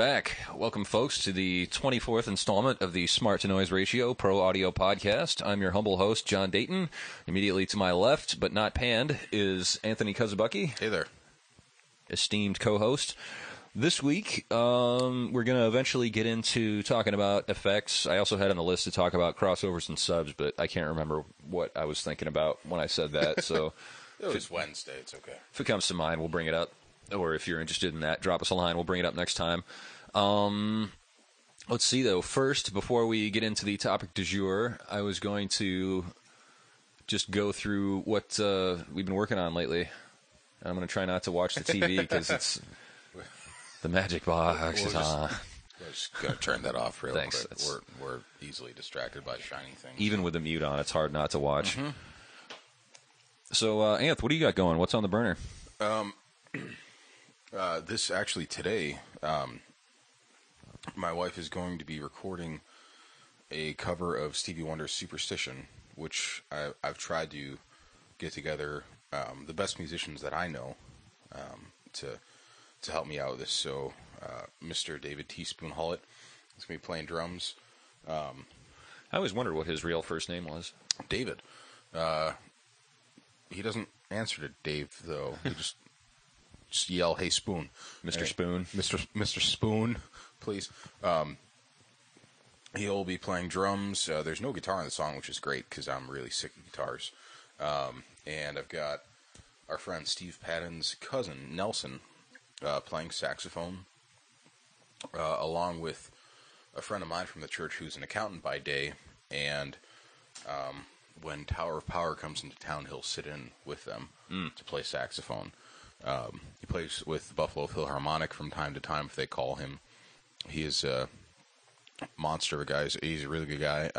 back. Welcome, folks, to the 24th installment of the Smart to Noise Ratio Pro Audio Podcast. I'm your humble host, John Dayton. Immediately to my left, but not panned, is Anthony Kosobucki. Hey there. Esteemed co-host. This week, we're going to eventually get into talking about effects. I also had on the list to talk about crossovers and subs, but I can't remember what I was thinking about when I said that. So It was Wednesday. It's okay. if it comes to mind, we'll bring it up. Or if you're interested in that, drop us a line. We'll bring it up next time. Let's see, though. First, before we get into the topic du jour, I was going to just go through what we've been working on lately. I'm going to try not to watch the TV because it's the magic box is on. We're just going to turn that off real Thanks. quick. We're easily distracted by shiny things. Even with the mute on, it's hard not to watch. Mm-hmm. So, Anth, what do you got going? What's on the burner? This actually today, my wife is going to be recording a cover of Stevie Wonder's Superstition, which I've tried to get together the best musicians that I know to help me out with this. So, Mr. David Teaspoon Hollett is going to be playing drums. I always wondered what his real first name was. David. He doesn't answer to Dave, though. He just yell, "Hey, Spoon." Mr. Spoon. Mr. Spoon, please. He'll be playing drums. There's no guitar in the song, which is great, because I'm really sick of guitars. And I've got our friend Steve Patton's cousin, Nelson, playing saxophone, along with a friend of mine from the church who's an accountant by day, and when Tower of Power comes into town, he'll sit in with them to play saxophone. He plays with Buffalo Philharmonic from time to time if they call him. He is a monster of a guy. He's a really good guy.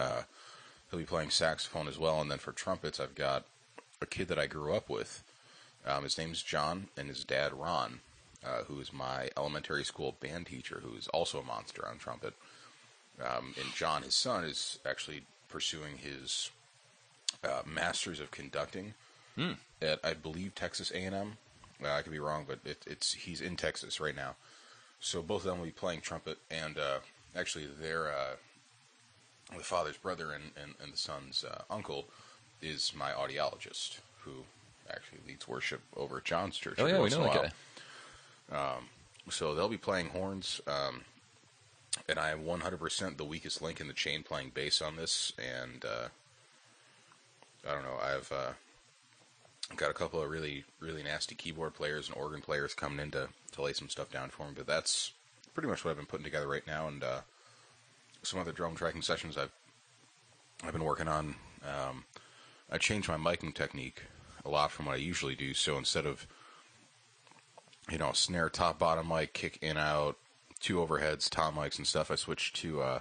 He'll be playing saxophone as well. And then for trumpets, I've got a kid that I grew up with. His name's John, and his dad, Ron, who is my elementary school band teacher, who is also a monster on trumpet. And John, his son, is actually pursuing his Masters of Conducting at, I believe, Texas A&M. I could be wrong, but he's in Texas right now. So both of them will be playing trumpet, and actually their the father's brother and the son's uncle is my audiologist, who actually leads worship over at John's church. Oh yeah, we know that guy. So they'll be playing horns, and I am 100% the weakest link in the chain playing bass on this, and I don't know, I've got a couple of really, really nasty keyboard players and organ players coming in to lay some stuff down for me, but that's pretty much what I've been putting together right now, and some other drum tracking sessions I've been working on. I changed my miking technique a lot from what I usually do, so instead of, snare, top, bottom mic, kick, in, out, 2 overheads, tom mics and stuff, I switched to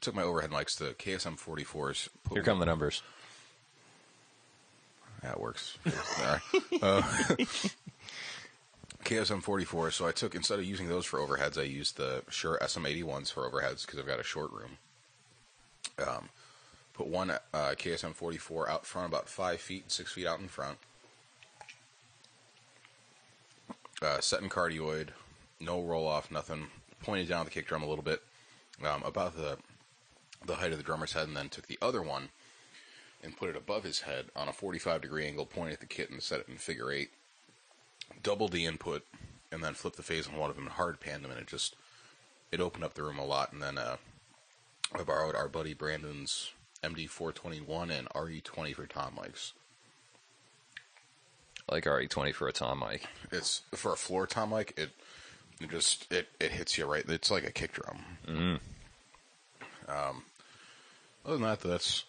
took my overhead mics to KSM 44s. Here come the numbers. That works. KSM 44. So I took, instead of using those for overheads, I used the Shure SM81s for overheads because I've got a short room. Put one KSM 44 out front, about 5 feet, 6 feet out in front. Set in cardioid, no roll off, nothing. Pointed down the kick drum a little bit, about the height of the drummer's head, and then took the other one and put it above his head on a 45-degree angle, pointed at the kit and set it in figure 8. Doubled the input, and then flipped the phase on one of them and hard panned them, and it opened up the room a lot. And then I borrowed our buddy Brandon's MD421 and RE20 for tom mics. I like RE20 for a tom mic. It's for a floor tom mic. It hits you right. It's like a kick drum. Mm-hmm. Other than that, that's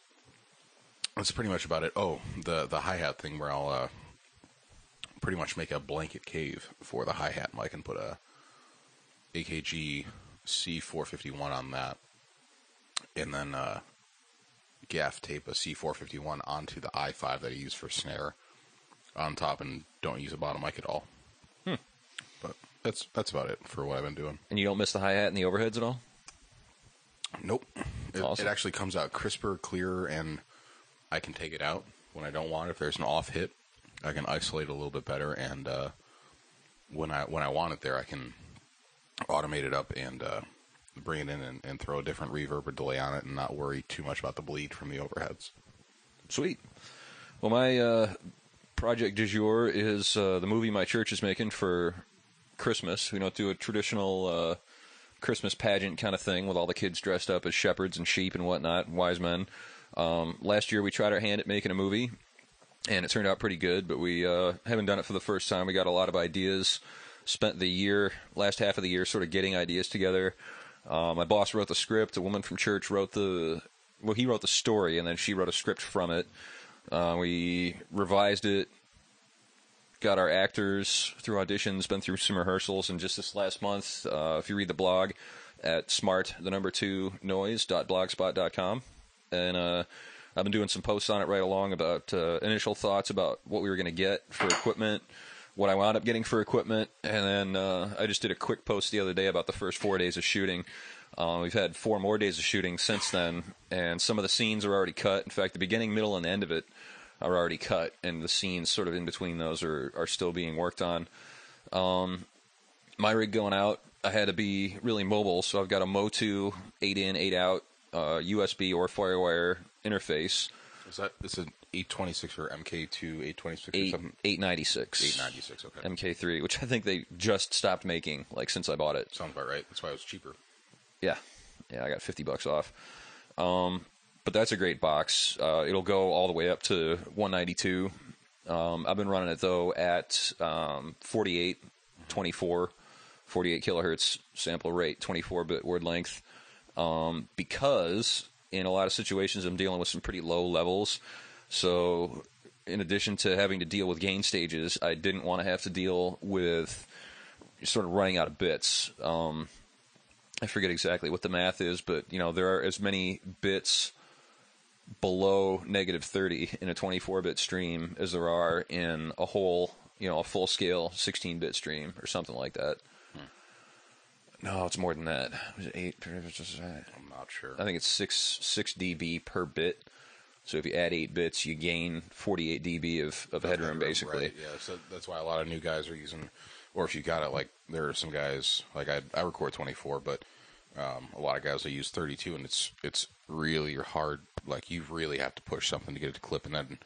pretty much about it. Oh, the hi-hat thing where I'll pretty much make a blanket cave for the hi-hat mic and put a AKG C451 on that, and then gaff tape a C451 onto the i5 that I use for snare on top, and don't use a bottom mic at all. But that's about it for what I've been doing. And you don't miss the hi-hat and the overheads at all? Nope. Awesome. It actually comes out crisper, clearer, and I can take it out when I don't want it. If there's an off hit, I can isolate it a little bit better, and when I want it there, I can automate it up and bring it in and throw a different reverb or delay on it and not worry too much about the bleed from the overheads. Sweet. Well, my project du jour is the movie my church is making for Christmas. We don't do a traditional Christmas pageant kind of thing with all the kids dressed up as shepherds and sheep and whatnot, wise men. Last year we tried our hand at making a movie, and it turned out pretty good, but we haven't done it for the first time. We got a lot of ideas, spent the last half of the year sort of getting ideas together. My boss wrote the script. A woman from church wrote he wrote the story, and then she wrote a script from it. We revised it, got our actors through auditions, been through some rehearsals, and just this last month, if you read the blog at smart2noise.blogspot.com, and I've been doing some posts on it right along about initial thoughts about what we were going to get for equipment, what I wound up getting for equipment, and then I just did a quick post the other day about the first 4 days of shooting. We've had 4 more days of shooting since then, and some of the scenes are already cut. In fact, the beginning, middle, and end of it are already cut, and the scenes sort of in between those are still being worked on. My rig going out, I had to be really mobile, so I've got a Motu 8-in, 8-out USB or FireWire interface. Is an 826 or MK2 826 or something? 896. 896, okay. MK3, which I think they just stopped making, like, since I bought it. Sounds about right. That's why it was cheaper. Yeah, I got $50 off. But that's a great box. It'll go all the way up to 192. I've been running it, though, at 48, 24, 48 kilohertz sample rate, 24-bit word length, because in a lot of situations I'm dealing with some pretty low levels. So in addition to having to deal with gain stages, I didn't want to have to deal with sort of running out of bits. I forget exactly what the math is, but there are as many bits below negative 30 in a 24-bit stream as there are in a whole, a full-scale 16-bit stream or something like that. No, it's more than that. Was it 8? I'm not sure. I think it's 6 dB per bit. So if you add 8 bits, you gain 48 dB of headroom, basically. Right, yeah, so that's why a lot of new guys are using, or if you got it, like, there are some guys, like I record 24, but a lot of guys, they use 32, and it's really hard. Like, you really have to push something to get it to clip, and then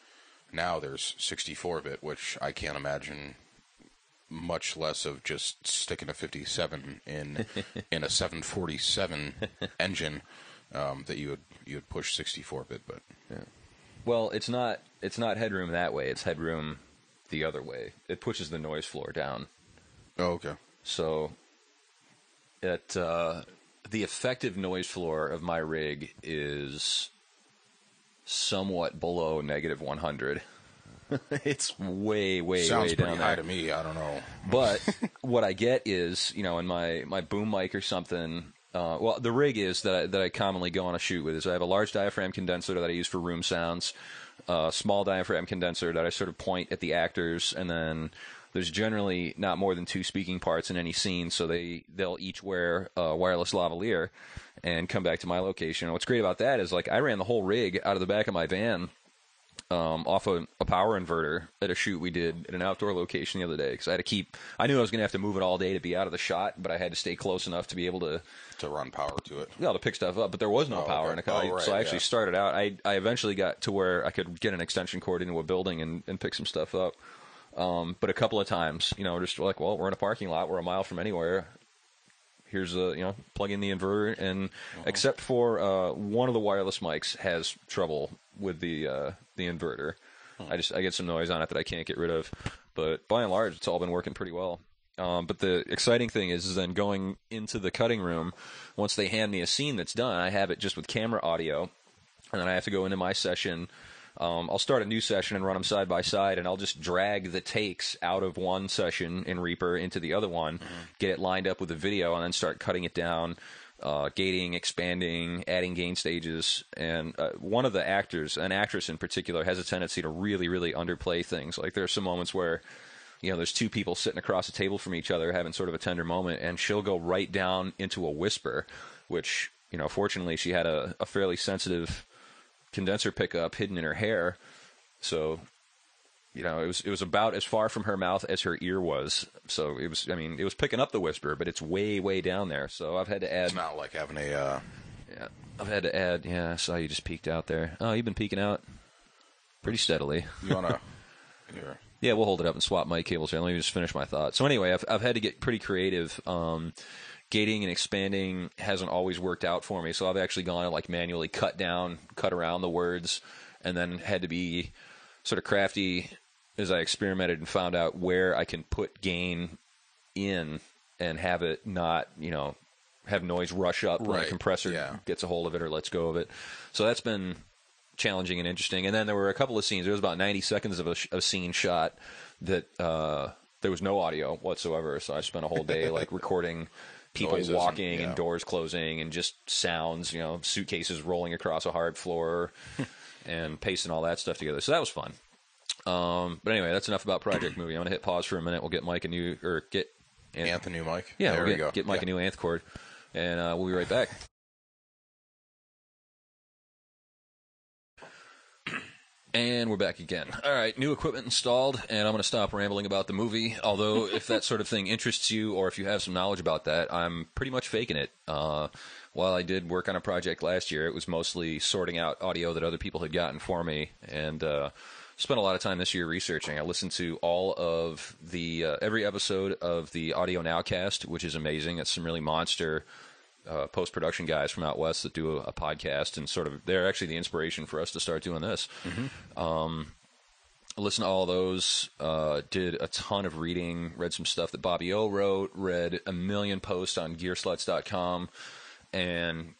now there's 64-bit, which I can't imagine much less of just sticking a 57 in a 747 engine that you would push 64-bit, but yeah. Well, it's not headroom that way. It's headroom the other way. It pushes the noise floor down. Oh, okay. So the effective noise floor of my rig is somewhat below negative 100. It's way sounds way pretty down high there. to me. I don't know. But what I get is, in my boom mic or something. Well, the rig is that I commonly go on a shoot with is I have a large diaphragm condenser that I use for room sounds, small diaphragm condenser that I sort of point at the actors, and then there's generally not more than 2 speaking parts in any scene, so they'll each wear a wireless lavalier and come back to my location. And what's great about that is, like, I ran the whole rig out of the back of my van off a power inverter at a shoot we did at an outdoor location the other day, because I knew I was going to have to move it all day to be out of the shot, but I had to stay close enough to be able to run power to it. Yeah, to pick stuff up, but there was no power in the car. Right, so I actually started out, I eventually got to where I could get an extension cord into a building and pick some stuff up. But a couple of times, just like, well, we're in a parking lot, we're a mile from anywhere. Here's plug in the inverter, and except for one of the wireless mics has trouble with the inverter. I get some noise on it that I can't get rid of, but by and large, it's all been working pretty well. But the exciting thing is then going into the cutting room. Once they hand me a scene that's done, I have it just with camera audio, and then I have to go into my session. I'll start a new session and run them side by side, and I'll just drag the takes out of one session in Reaper into the other one, get it lined up with the video, and then start cutting it down, gating, expanding, adding gain stages. And one of the actors, an actress in particular, has a tendency to really, really underplay things. Like, there are some moments where there's 2 people sitting across the table from each other having sort of a tender moment, and she'll go right down into a whisper, which, fortunately she had a fairly sensitive condenser pickup hidden in her hair, so it was about as far from her mouth as her ear was. So it was picking up the whisper, but it's way, way down there. So I've had to add. It's not like having a. Yeah, I've had to add. Yeah, I saw you just peeked out there. Oh, you've been peeking out pretty steadily. You wanna? Yeah, we'll hold it up and swap mic cables here. Let me just finish my thought. So anyway, I've had to get pretty creative. Gating and expanding hasn't always worked out for me, so I've actually gone and like manually cut around the words, and then had to be sort of crafty as I experimented and found out where I can put gain in and have it not, have noise rush up when the compressor gets a hold of it or lets go of it. So that's been challenging and interesting. And then there were a couple of scenes. There was about 90 seconds of a scene shot that there was no audio whatsoever. So I spent a whole day like recording people walking and doors closing and just sounds, suitcases rolling across a hard floor and pasting all that stuff together. So that was fun. But anyway, that's enough about Project Movie. I'm going to hit pause for a minute. We'll get Mike a new, or get Anth a new mic. Yeah, there we go. Get Mike a new Anth cord, and we'll be right back. And we're back again. All right, new equipment installed, and I'm going to stop rambling about the movie. Although, if that sort of thing interests you, or if you have some knowledge about that, I'm pretty much faking it. While I did work on a project last year, it was mostly sorting out audio that other people had gotten for me, and spent a lot of time this year researching. I listened to all of the every episode of the Audio Nowcast, which is amazing. It's some really monster post-production guys from out west that do a podcast, and sort of they're actually the inspiration for us to start doing this. Listened to all those, did a ton of reading, read some stuff that Bobby O wrote, read a million posts on gearsluts.com, and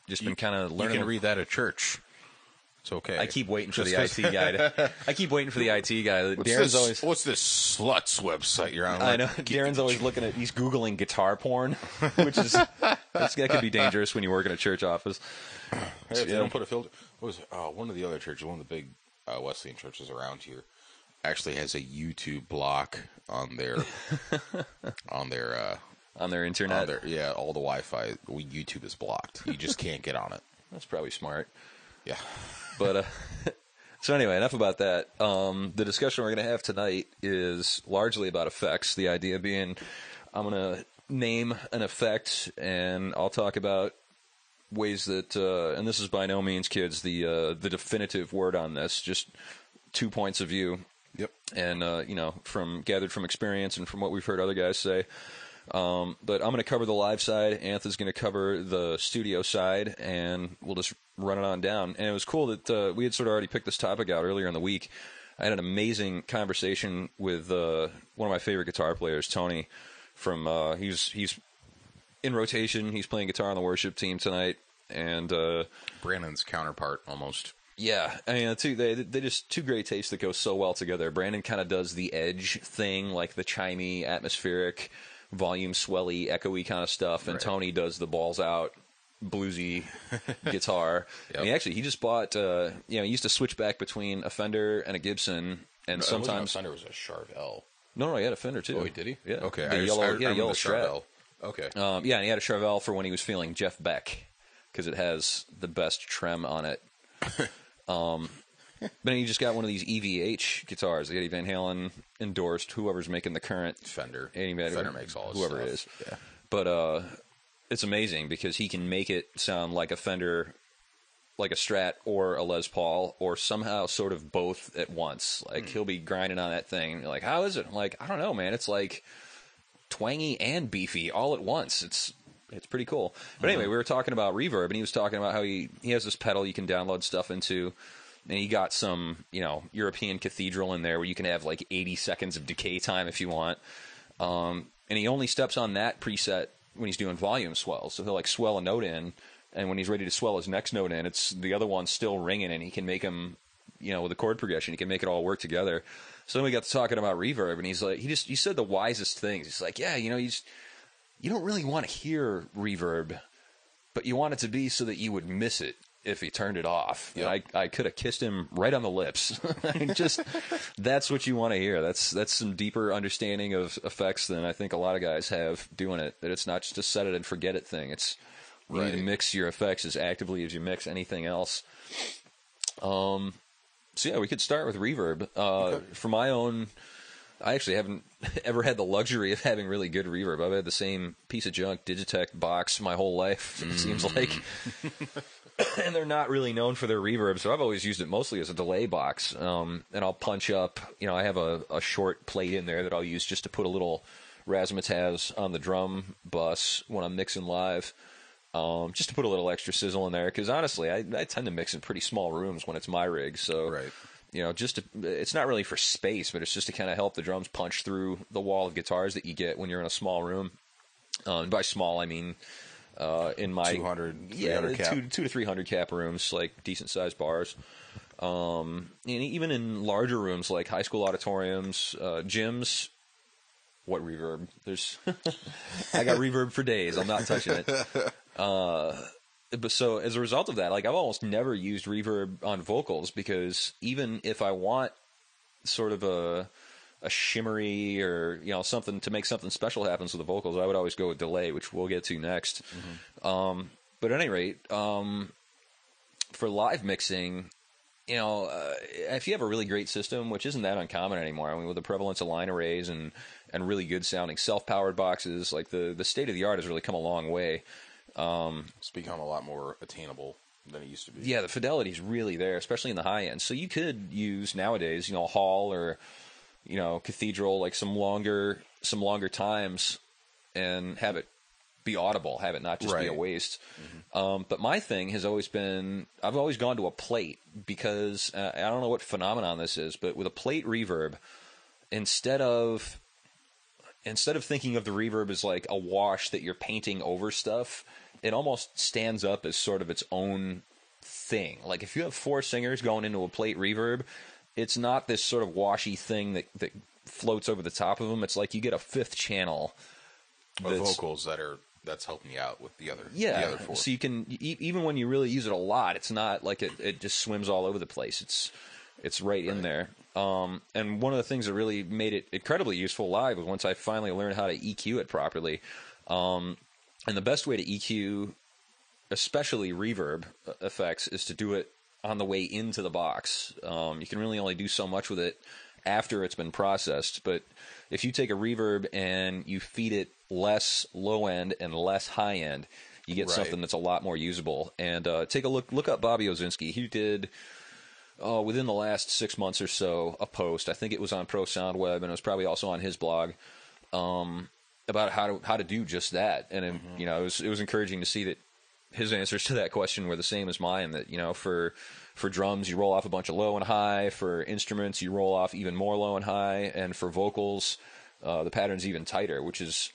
just been kind of learning. You can read that at church. It's okay. I keep waiting for the IT guy. I keep waiting for the IT guy. What's this sluts website you're on? I know. Darren's always he's Googling guitar porn, which is that could be dangerous when you work in a church office. Hey, if they don't put a filter. One of the other churches, one of the big Wesleyan churches around here, actually has a YouTube block on their on their internet. All the Wi-Fi. YouTube is blocked. You just can't get on it. That's probably smart. Yeah. But so anyway, enough about that. The discussion we're going to have tonight is largely about effects. The idea being, I'm going to name an effect, and I'll talk about ways that, and this is by no means, kids, the definitive word on this. Just 2 points of view. Yep. And gathered from experience and from what we've heard other guys say. But I'm going to cover the live side. Anth is going to cover the studio side, and we'll just run it on down. And it was cool that we had sort of already picked this topic out earlier in the week. I had an amazing conversation with one of my favorite guitar players, Tony. From he's in rotation. He's playing guitar on the worship team tonight, and Brandon's counterpart almost. Yeah, I mean, they just two great tastes that go so well together. Brandon kind of does the edge thing, like the chimey, atmospheric, volume swelly, echoey kind of stuff, and Tony does the balls out, bluesy guitar. Yep. I mean, actually, he just bought. He used to switch back between a Fender and a Gibson, and sometimes Fender was a Charvel. No, he had a Fender too. Oh, did he? Yeah. Okay. He had a yellow Strat. Okay. And he had a Charvel for when he was feeling Jeff Beck, because it has the best trem on it. But then he just got one of these EVH guitars. Eddie Van Halen endorsed, whoever's making the current Fender. Fender makes all his whoever stuff. It is. Yeah. But it's amazing because he can make it sound like a Fender, like a Strat or a Les Paul, or somehow sort of both at once. Like he'll be grinding on that thing. And you're like, how is it? I'm like, I don't know, man. It's like twangy and beefy all at once. It's pretty cool. But anyway, we were talking about reverb, and he was talking about how he has this pedal you can download stuff into, and he got some, European cathedral in there where you can have like 80 seconds of decay time if you want. And he only steps on that preset when he's doing volume swells. So he'll like swell a note in, and when he's ready to swell his next note in, it's the other one's still ringing, and he can make them, with the chord progression, he can make it all work together. So then we got to talking about reverb, and he's like, he said the wisest things. He's like, yeah, you don't really want to hear reverb, but you want it to be so that you would miss it if he turned it off. Yep. I could have kissed him right on the lips. That's what you want to hear. That's some deeper understanding of effects than I think a lot of guys have doing it. That it's not just a set it and forget it thing. It's you need to mix your effects as actively as you mix anything else. So yeah, we could start with reverb. Okay. For my own, I actually haven't ever had the luxury of having really good reverb. I've had the same piece of junk Digitech box my whole life, it seems like. And they're not really known for their reverb, so I've always used it mostly as a delay box. And I'll punch up, I have a short plate in there that I'll use just to put a little razzmatazz on the drum bus when I'm mixing live. Just to put a little extra sizzle in there, because honestly, I tend to mix in pretty small rooms when it's my rig. So, Right. it's not really for space, but it's just to kind of help the drums punch through the wall of guitars that you get when you're in a small room. And by small, I mean in my 200, 300 cap. 2 to 300 cap rooms, like decent sized bars. And even in larger rooms like high school auditoriums, gyms. What reverb? I got reverb for days. I'm not touching it. But so as a result of that, like I've almost never used reverb on vocals, because even if I want sort of a shimmery or something to make something special happen with the vocals, I would always go with delay, which we'll get to next. But at any rate, for live mixing, if you have a really great system, which isn't that uncommon anymore, I mean, with the prevalence of line arrays and really good sounding self-powered boxes, like the state of the art has really come a long way. It's become a lot more attainable than it used to be. Yeah, the fidelity is really there, especially in the high end. So you could use nowadays, Hall or Cathedral, like some longer times, and have it be audible, have it not just be a waste. But my thing has always been, I've always gone to a plate, because I don't know what phenomenon this is, but with a plate reverb, instead of thinking of the reverb as like a wash that you're painting over stuff, it almost stands up as sort of its own thing. Like if you have 4 singers going into a plate reverb, it's not this sort of washy thing that floats over the top of them. It's like you get a 5th channel of vocals that's helping you out with the other 4. So you can, even when you really use it a lot, it's not like it just swims all over the place. It's right in there. And one of the things that really made it incredibly useful live was once I finally learned how to EQ it properly. And the best way to EQ, especially reverb effects, is to do it on the way into the box. You can really only do so much with it after it's been processed. But if you take a reverb and you feed it less low end and less high end, you get something that's a lot more usable. And take a look up Bobby Ozinski. He did, within the last 6 months or so, a post. I think it was on Pro Sound Web, and it was probably also on his blog, about how to do just that. And it was encouraging to see that his answers to that question were the same as mine. That for drums you roll off a bunch of low and high. For instruments you roll off even more low and high. And for vocals, the pattern's even tighter, which is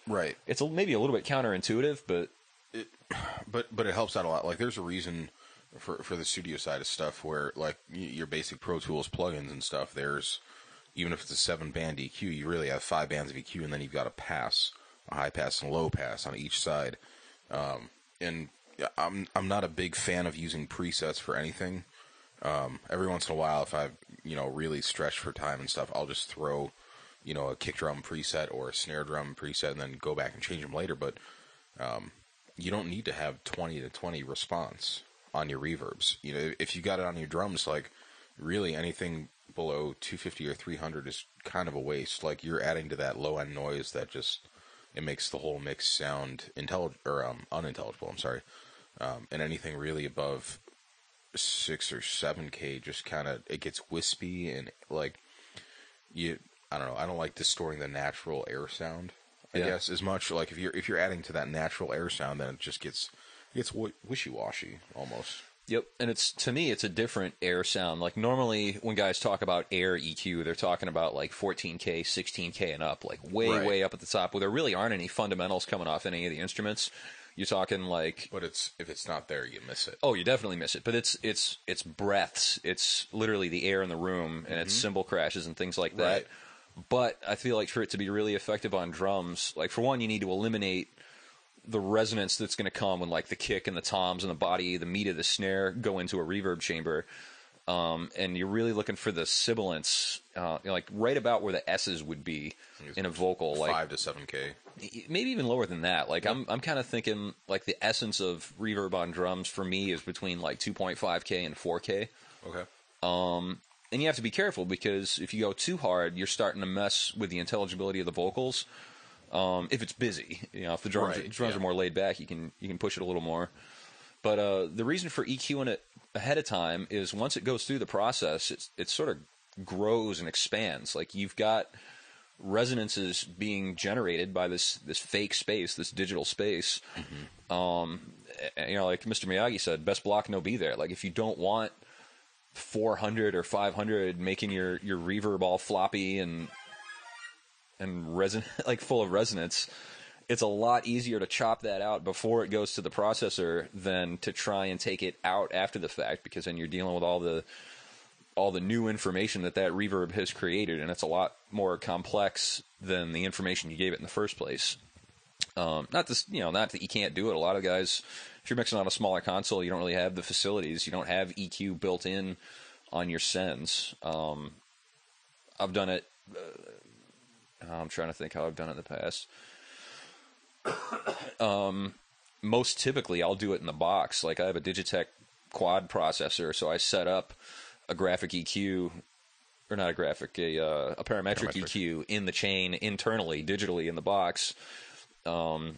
It's maybe a little bit counterintuitive, but it helps out a lot. Like there's a reason for the studio side of stuff where like your basic Pro Tools plugins and stuff. There's, even if it's a 7-band EQ, you really have 5 bands of EQ, and then you've got a high pass and low pass on each side. And I'm not a big fan of using presets for anything. Every once in a while, if I really stretch for time and stuff, I'll just throw a kick drum preset or a snare drum preset and then go back and change them later. But you don't need to have 20 to 20 response on your reverbs. If you got it on your drums, like really anything below 250 or 300 is kind of a waste. Like you're adding to that low end noise that just, it makes the whole mix sound unintelligible. I'm sorry. And anything really above 6 or 7K just kind of, it gets wispy and like I don't know. I don't like distorting the natural air sound. I guess as much. Like if you're adding to that natural air sound, then it just gets wishy-washy almost. Yep, and to me, it's a different air sound. Like normally when guys talk about air EQ, they're talking about like 14K, 16K and up, like way up at the top, where there really aren't any fundamentals coming off any of the instruments. You're talking like, but if it's not there, you miss it. Oh, you definitely miss it. But it's breaths. It's literally the air in the room, and it's cymbal crashes and things like that. Right. But I feel like for it to be really effective on drums, like for one, you need to eliminate the resonance that's going to come when like the kick and the toms and the body, the meat of the snare go into a reverb chamber. And you're really looking for the sibilance, like right about where the S's would be in a vocal, like 5 to 7K, maybe even lower than that. Like I'm kind of thinking like the essence of reverb on drums for me is between like 2.5K and 4K. Okay. and you have to be careful because if you go too hard, you're starting to mess with the intelligibility of the vocals. If it's busy, if the drums are more laid back, you can push it a little more. But the reason for EQing it ahead of time is once it goes through the process, it sort of grows and expands. Like you've got resonances being generated by this fake space, this digital space. Like Mr. Miyagi said, best block no be there. Like if you don't want 400 or 500 making your reverb all floppy and like full of resonance, it's a lot easier to chop that out before it goes to the processor than to try and take it out after the fact, because then you're dealing with all the new information that reverb has created, and it's a lot more complex than the information you gave it in the first place. Not that you can't do it. A lot of guys, if you're mixing on a smaller console, you don't really have the facilities. You don't have EQ built in on your sends. I've done it. I'm trying to think how I've done it in the past. Most typically, I'll do it in the box. Like I have a Digitech quad processor, so I set up a graphic EQ, or not a graphic, a parametric EQ in the chain internally, digitally in the box, and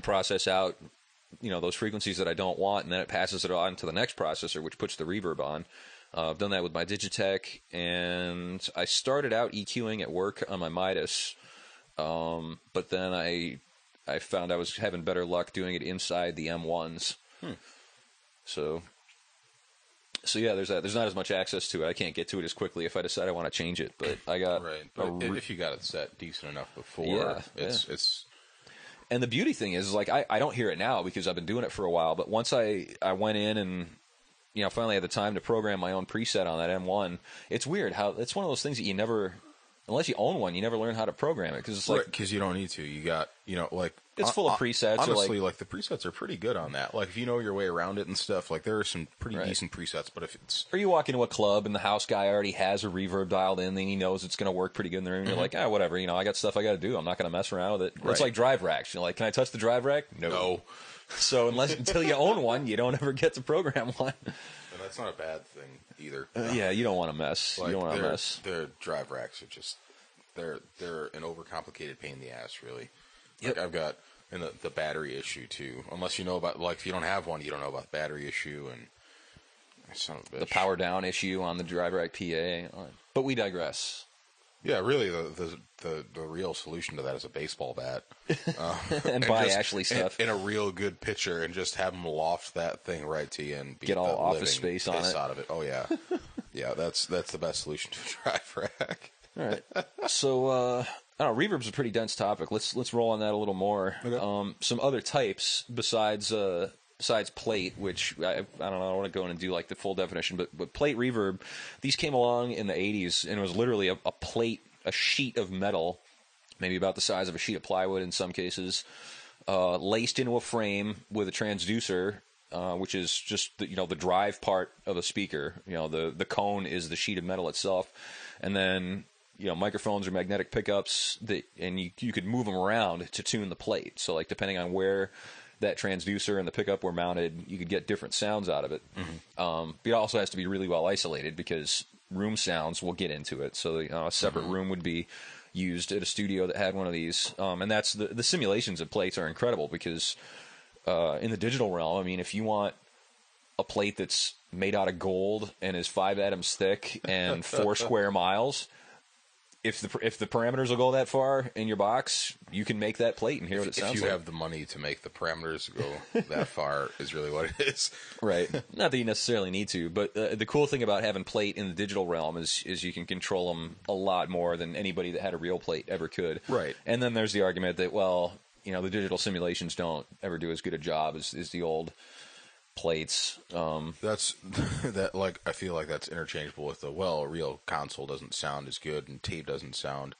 process out, those frequencies that I don't want, and then it passes it on to the next processor, which puts the reverb on. I've done that with my Digitech, and I started out EQing at work on my Midas, but then I found I was having better luck doing it inside the M1s. So yeah, there's that. There's not as much access to it. I can't get to it as quickly if I decide I want to change it. But I got if you got it set decent enough before, it's. And the beauty thing is, like, I don't hear it now because I've been doing it for a while. But once I went in and finally had the time to program my own preset on that M1, it's weird how it's one of those things that you never, unless you own one, you never learn how to program it because it's like because you don't need to. You got like it's full of presets. Honestly, like the presets are pretty good on that. Like if you know your way around it and stuff, like there are some pretty decent presets. But if it's or you walk into a club and the house guy already has a reverb dialed in, then he knows it's going to work pretty good in the room. And you're like, whatever. I got stuff I got to do. I'm not going to mess around with it. It's like drive racks. Like, can I touch the drive rack? No. So until you own one, you don't ever get to program one. And that's not a bad thing either. Yeah, you don't want to mess. Like, you don't want to mess. Their drive racks are just they're an overcomplicated pain in the ass, really. Yep. Like I've got the battery issue too. Unless you know about, like, if you don't have one, you don't know about the battery issue and son of a bitch. The power down issue on the drive rack PA. But we digress. Yeah, really, the real solution to that is a baseball bat. And buy Ashley stuff. And a real good pitcher, and just have them loft that thing right to you and get all office space on it. Out of it. Oh, yeah. Yeah, that's the best solution to a drive rack. All right. So, I don't know, reverb's a pretty dense topic. Let's roll on that a little more. Okay. Some other types besides plate, which I don't know, I don't want to go in and do like the full definition, but plate reverb, these came along in the 80s, and it was literally a plate, a sheet of metal, maybe about the size of a sheet of plywood in some cases, laced into a frame with a transducer, which is just the drive part of a speaker. The cone is the sheet of metal itself, and then microphones or magnetic pickups and you could move them around to tune the plate. So like depending on where that transducer and the pickup were mounted, you could get different sounds out of it. But it also has to be really well isolated because room sounds will get into it. So a separate room would be used at a studio that had one of these. And that's the simulations of plates are incredible because in the digital realm, I mean, if you want a plate that's made out of gold and is 5 atoms thick and 4 square miles, if the parameters will go that far in your box, you can make that plate and hear what it sounds like. If you have the money to make the parameters go that far is really what it is. Right. Not that you necessarily need to, but the cool thing about having plate in the digital realm is you can control them a lot more than anybody that had a real plate ever could. Right. And then there's the argument that, the digital simulations don't ever do as good a job as the old plates. That's that. Like, I feel like that's interchangeable with a real console doesn't sound as good and tape doesn't sound,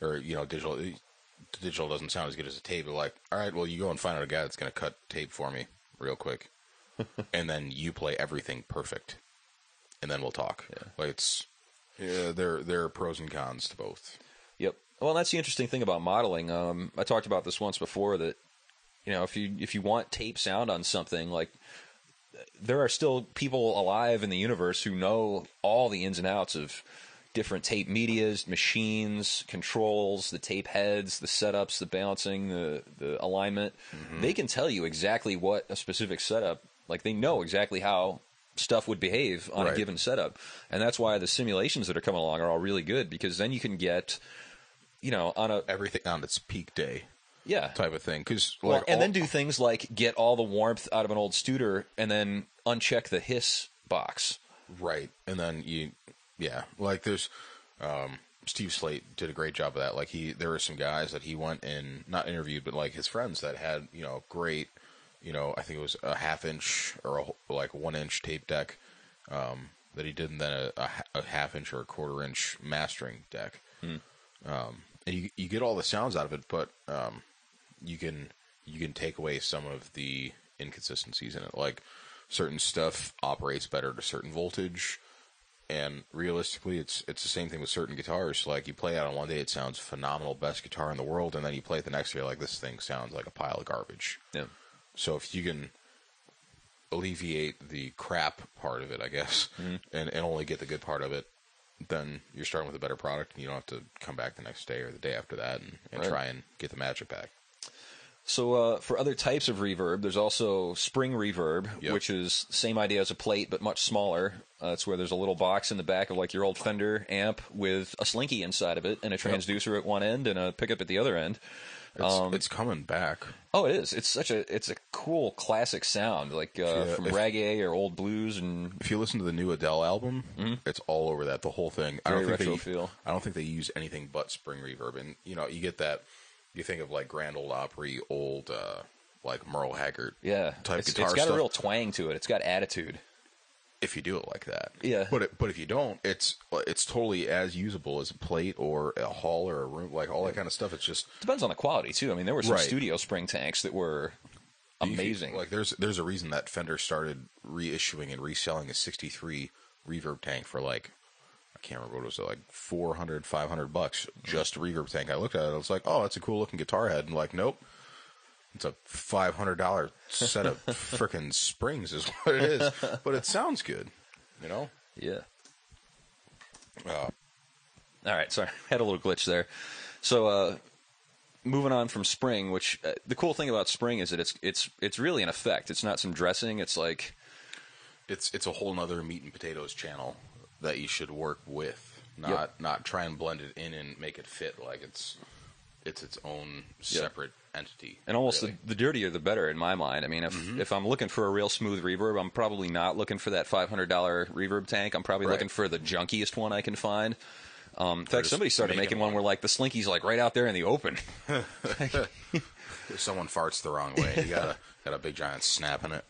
or digital doesn't sound as good as a tape. But like, all right, well, you go and find out a guy that's going to cut tape for me real quick, and then you play everything perfect, and then we'll talk. Yeah. Like there are pros and cons to both. Yep. Well, that's the interesting thing about modeling. I talked about this once before that, if you want tape sound on something, like there are still people alive in the universe who know all the ins and outs of different tape medias, machines, controls, the tape heads, the setups, the balancing, the alignment. They can tell you exactly what a specific setup, like they know exactly how stuff would behave on a given setup. And that's why the simulations that are coming along are all really good, because then you can get, on a... everything on its peak day. Yeah. Type of thing. Then do things like get all the warmth out of an old Studer and then uncheck the hiss box. Right. And then like there's, Steve Slate did a great job of that. Like there were some guys that he went and not interviewed, but like his friends that had, great, I think it was a 1/2 inch or like 1 inch tape deck, that he did, and then a 1/2 inch or a 1/4 inch mastering deck. And you get all the sounds out of it, but, you can take away some of the inconsistencies in it. Like certain stuff operates better at a certain voltage, and realistically, it's the same thing with certain guitars. Like you play it on one day, it sounds phenomenal, best guitar in the world, and then you play it the next day, like this thing sounds like a pile of garbage. Yeah. So if you can alleviate the crap part of it, I guess, and only get the good part of it, then you're starting with a better product, and you don't have to come back the next day or the day after that and try and get the magic back. So for other types of reverb, there's also spring reverb, which is the same idea as a plate, but much smaller. It's where there's a little box in the back of like your old Fender amp with a slinky inside of it and a transducer at one end and a pickup at the other end. It's coming back. Oh, it is. It's a cool classic sound, like from reggae or old blues. And if you listen to the new Adele album, it's all over that, the whole thing. Very retro feel. I don't think they use anything but spring reverb, and you get that. You think of like Grand Ole Opry, old like Merle Haggard type guitar It's got stuff. a real twang to it. It's got attitude. If you do it like that, But if you don't, it's totally as usable as a plate or a hall or a room, like all that kind of stuff. It's just depends on the quality too. I mean, there were some studio spring tanks that were amazing. Like there's a reason that Fender started reissuing and reselling a '63 reverb tank for like, I can't remember what it was, like $400, $500, just a reverb tank. I looked at it, I was like, oh, that's a cool looking guitar head, and like, nope, it's a $500 set of frickin' springs is what it is, but it sounds good, Yeah. All right, sorry, had a little glitch there. So, moving on from spring, which the cool thing about spring is that it's really an effect. It's not some dressing. It's like it's a whole nother meat and potatoes channel that you should work with, not try and blend it in and make it fit like it's its own separate entity. And almost the dirtier the better in my mind. I mean, if I'm looking for a real smooth reverb, I'm probably not looking for that $500 reverb tank. I'm probably looking for the junkiest one I can find. In fact, somebody started making one where like the slinky's like right out there in the open. If someone farts the wrong way, you got a big giant snap in it.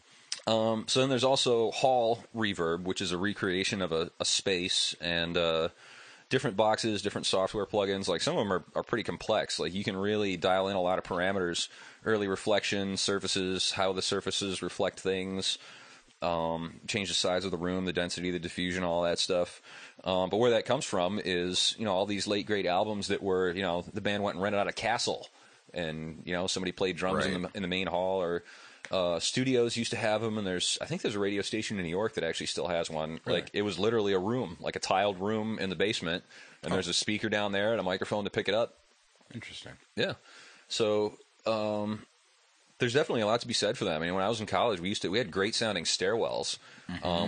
So then there's also hall reverb, which is a recreation of a space, and different boxes, different software plugins. Like some of them are pretty complex. Like you can really dial in a lot of parameters, early reflection, surfaces, how the surfaces reflect things, change the size of the room, the density, the diffusion, all that stuff. But where that comes from is, all these late great albums that were, the band went and rented out a castle, and somebody played drums in the main hall, or studios used to have them, and I think there's a radio station in New York that actually still has one. Really? Like it was literally a room, like a tiled room in the basement, and there's a speaker down there and a microphone to pick it up. Interesting. Yeah. So there's definitely a lot to be said for that. I mean, when I was in college, we had great sounding stairwells.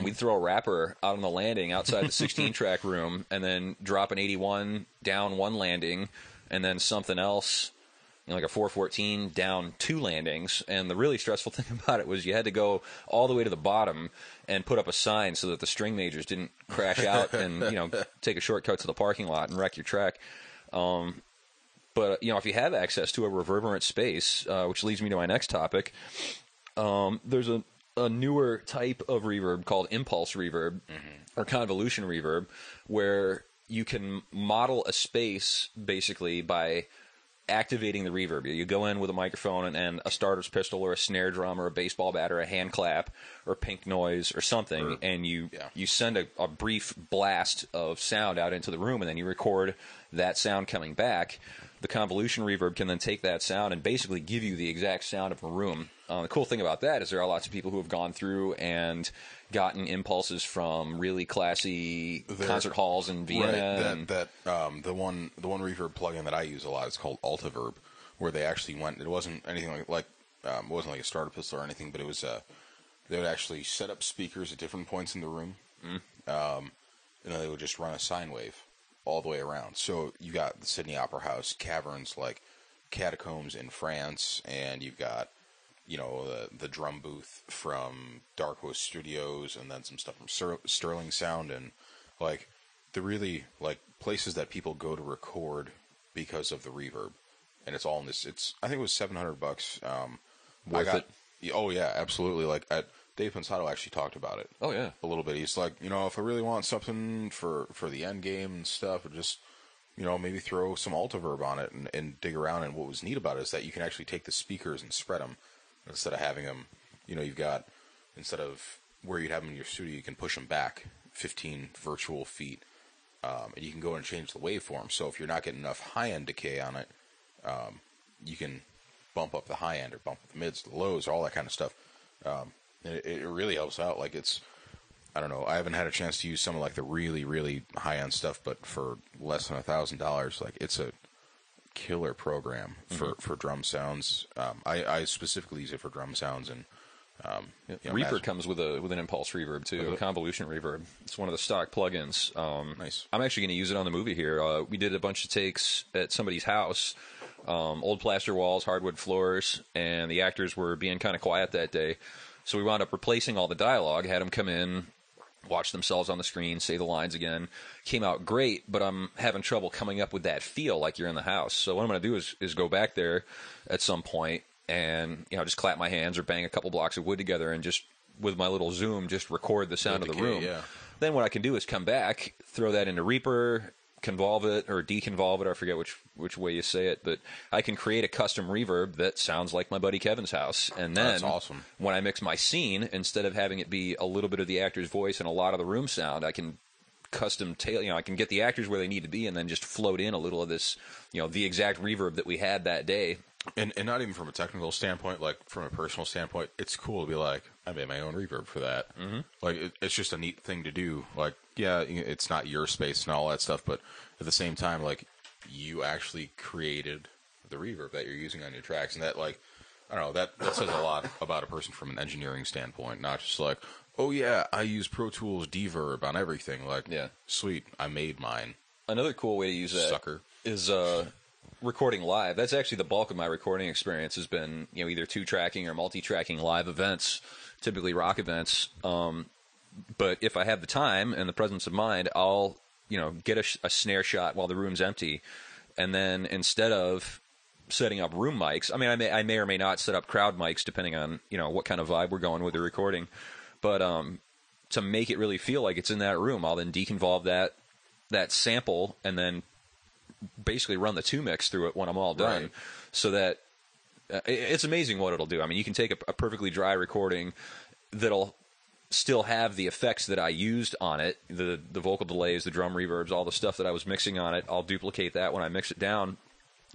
We'd throw a wrapper out on the landing outside the 16-track room, and then drop an 81 down one landing, and then something else, like a 414 down two landings. And the really stressful thing about it was you had to go all the way to the bottom and put up a sign so that the string majors didn't crash out and take a shortcut to the parking lot and wreck your track. But if you have access to a reverberant space, which leads me to my next topic, there's a newer type of reverb called impulse reverb or convolution reverb, where you can model a space basically by activating the reverb. You go in with a microphone and a starter's pistol or a snare drum or a baseball bat or a hand clap or pink noise or something, and you send a brief blast of sound out into the room, and then you record that sound coming back. the convolution reverb can then take that sound and basically give you the exact sound of a room. The cool thing about that is there are lots of people who have gone through and gotten impulses from really classy concert halls in Vienna. Right. The one reverb plugin that I use a lot is called Altiverb, where they actually went. It wasn't anything like it wasn't like a starter pistol or anything, but it was they would actually set up speakers at different points in the room, and then they would just run a sine wave all the way around. So you got the Sydney Opera House caverns, like catacombs in France, and you've got, you know, the drum booth from Dark Horse Studios, and then some stuff from Sterling Sound, and like the really like places that people go to record because of the reverb, and it's all in this. I think it was $700. Worth it. Oh yeah, absolutely. Like Dave Pensato actually talked about it. Oh yeah, a little bit. He's like, you know, if I really want something for the end game and stuff, or just, you know, maybe throw some Altiverb on it and dig around. And what was neat about it is that you can actually take the speakers and spread them instead of having them. You know, you've got, instead of where you'd have them in your studio, you can push them back 15 virtual feet, and you can go and change the waveform. So if you're not getting enough high end decay on it, you can bump up the high end or bump up the mids, the lows, all that kind of stuff. It really helps out. Like it's, I don't know, I haven't had a chance to use some of like the really, really high end stuff, but for less than $1,000, like it's a killer program for drum sounds. I specifically use it for drum sounds, and Reaper comes with an impulse reverb too, a convolution reverb. It's one of the stock plugins. Nice. I'm actually going to use it on the movie here. We did a bunch of takes at somebody's house, old plaster walls, hardwood floors, and the actors were being kind of quiet that day. So we wound up replacing all the dialogue, had them come in, watch themselves on the screen, say the lines again. Came out great, but I'm having trouble coming up with that feel like you're in the house. So what I'm going to do is go back there at some point and, you know, just clap my hands or bang a couple blocks of wood together and just, with my little zoom, just record the sound of the room. Yeah. Then what I can do is come back, throw that into Reaper, convolve it or deconvolve it, I forget which way you say it, but I can create a custom reverb that sounds like my buddy Kevin's house. And then that's awesome. When I mix my scene, instead of having it be a little bit of the actor's voice and a lot of the room sound, I can custom tailor, you know, I can get the actors where they need to be and then just float in a little of this, you know, the exact reverb that we had that day. And not even from a technical standpoint, like from a personal standpoint, it's cool to be like, I made my own reverb for that. Mm-hmm. Like, it's just a neat thing to do. Like, yeah, it's not your space and all that stuff, but at the same time, like, you actually created the reverb that you're using on your tracks. And that, like, I don't know, that says a lot about a person from an engineering standpoint, not just like, oh yeah, I use Pro Tools Deverb on everything. Like, yeah, sweet, I made mine. Another cool way to use that sucker is recording live. That's actually the bulk of my recording experience has been, you know, either two-tracking or multi-tracking live events, typically rock events. But if I have the time and the presence of mind, I'll, you know, get a snare shot while the room's empty, and then instead of setting up room mics, I mean, I may or may not set up crowd mics depending on, you know, what kind of vibe we're going with the recording. But to make it really feel like it's in that room, I'll then deconvolve that sample and then basically run the 2-mix through it when I'm all done. Right. So that it's amazing what it'll do. I mean, you can take a perfectly dry recording that'll still have the effects that I used on it, the vocal delays, the drum reverbs, all the stuff that I was mixing on it. I'll duplicate that when I mix it down.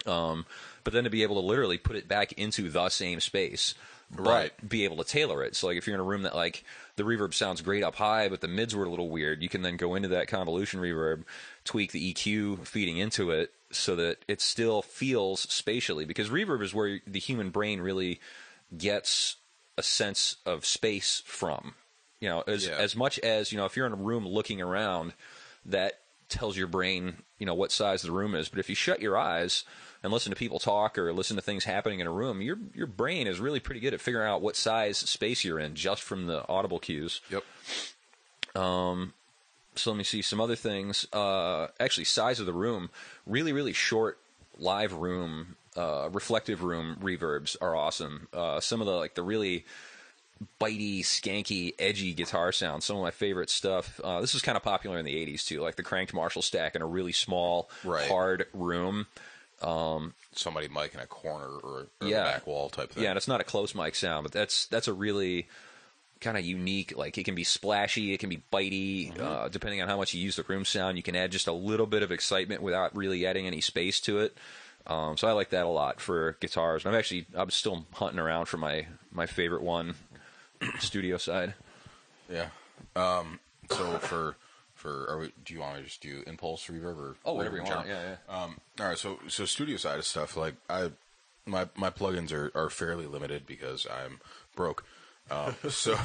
But then to be able to literally put it back into the same space, right, be able to tailor it. So like if you're in a room that like the reverb sounds great up high, but the mids were a little weird, you can then go into that convolution reverb, tweak the EQ feeding into it so that it still feels spatially, because reverb is where the human brain really gets a sense of space from. You know, as much as, you know, if you're in a room looking around, that tells your brain, you know, what size the room is. But if you shut your eyes and listen to people talk or listen to things happening in a room, your brain is really pretty good at figuring out what size space you're in just from the audible cues. Yep. So let me see some other things. Actually, size of the room. Really, really short live room, reflective room reverbs are awesome. Some of the really bitey, skanky, edgy guitar sounds, some of my favorite stuff. This was kind of popular in the 80s too, like the cranked Marshall stack in a really small, hard room. Somebody mic in a corner or a back wall type thing. Yeah, and it's not a close mic sound, but that's a really kind of unique, like it can be splashy, it can be bitey, depending on how much you use the room sound. You can add just a little bit of excitement without really adding any space to it. So I like that a lot for guitars. And I'm still hunting around for my favorite one, studio side. Yeah. So do you want to just do impulse reverb or whatever you reverb want? Yeah. All right. So studio side of stuff, like my plugins are fairly limited because I'm broke. So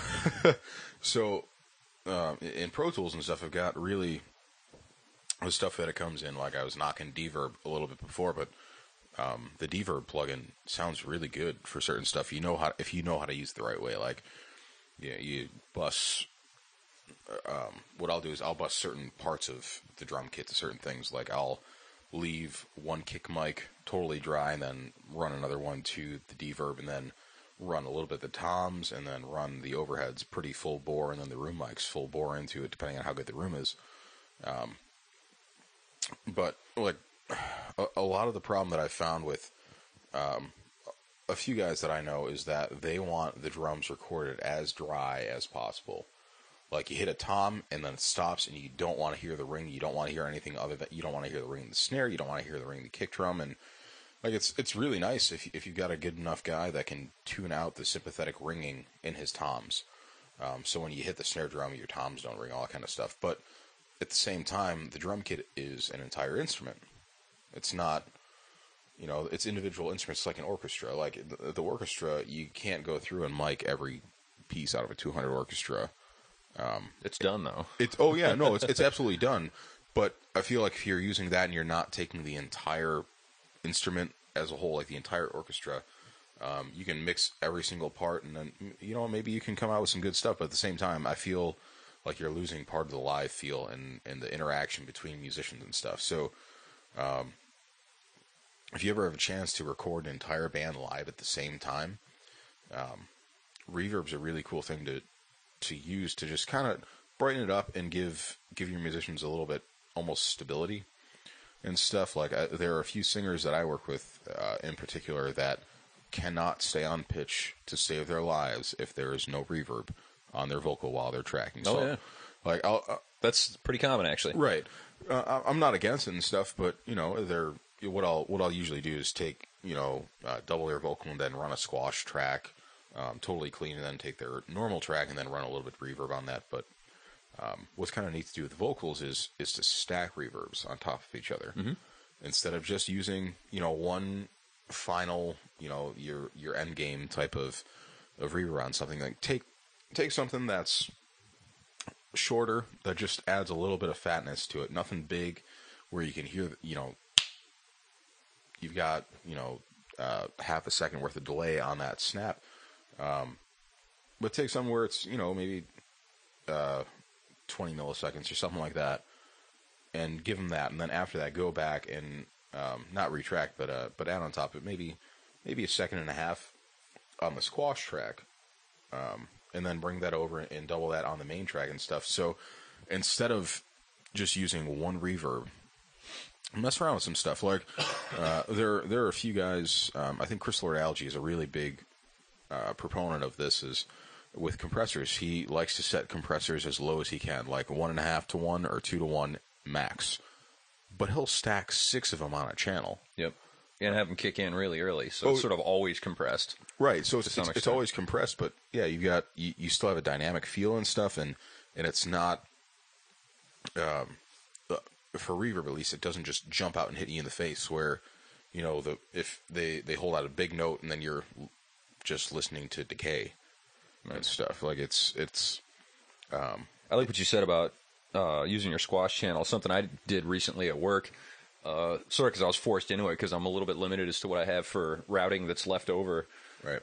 in Pro Tools and stuff, I've got really the stuff that it comes in. Like I was knocking Deverb a little bit before, but the Deverb plugin sounds really good for certain stuff. If you know how to use it the right way. Like, yeah, you bus. What I'll do is I'll bus certain parts of the drum kit to certain things. Like I'll leave one kick mic totally dry and then run another one to the Deverb and then run a little bit of the toms and then run the overheads pretty full bore and then the room mics full bore into it depending on how good the room is. But like a lot of the problem that I've found with a few guys that I know is that they want the drums recorded as dry as possible. Like you hit a tom and then it stops and you don't want to hear the ring. You don't want to hear anything other than you don't want to hear the ring of the snare. You don't want to hear the ring of the kick drum. And like it's really nice if you've got a good enough guy that can tune out the sympathetic ringing in his toms. So when you hit the snare drum, your toms don't ring, all that kind of stuff. But at the same time, the drum kit is an entire instrument. It's not, it's individual instruments like an orchestra. Like the orchestra, you can't go through and mic every piece out of a 200 orchestra. It's done though. It's absolutely done. But I feel like if you're using that and you're not taking the entire instrument as a whole, like the entire orchestra, you can mix every single part, and then maybe you can come out with some good stuff. But at the same time, I feel like you're losing part of the live feel and the interaction between musicians and stuff. So, if you ever have a chance to record an entire band live at the same time, reverb's a really cool thing to use to just kind of brighten it up and give your musicians a little bit almost stability and stuff. Like there are a few singers that I work with in particular that cannot stay on pitch to save their lives if there is no reverb on their vocal while they're tracking. Oh, yeah. Like that's pretty common actually. Right. I'm not against it and stuff, but what I'll usually do is take double their vocal and then run a squash track. Totally clean, and then take their normal track and then run a little bit of reverb on that. But what's kind of neat to do with vocals is to stack reverbs on top of each other instead of just using one final your end game type of reverb on something. Like take something that's shorter that just adds a little bit of fatness to it. Nothing big where you can hear you've got half a second worth of delay on that snap. But take something where it's, maybe 20 milliseconds or something like that, and give them that, and then after that, go back and not retract, but add on top of it maybe a second and a half on the squash track, and then bring that over and double that on the main track and stuff. So instead of just using one reverb, mess around with some stuff. Like there are a few guys. I think Chris Lord Algae is a really big proponent of this. Is with compressors, he likes to set compressors as low as he can, like 1.5 to 1 or 2 to 1 max. But he'll stack 6 of them on a channel. Yep. And have them kick in really early, so it's sort of always compressed. Right. So it's always compressed, but yeah, you still have a dynamic feel and stuff, and it's not for reverb at least. It doesn't just jump out and hit you in the face. Where if they hold out a big note and then you're just listening to decay and stuff. Like it's I like what you said about using your squash channel. Something I did recently at work, sort of because I was forced into it because I'm a little bit limited as to what I have for routing that's left over. Right.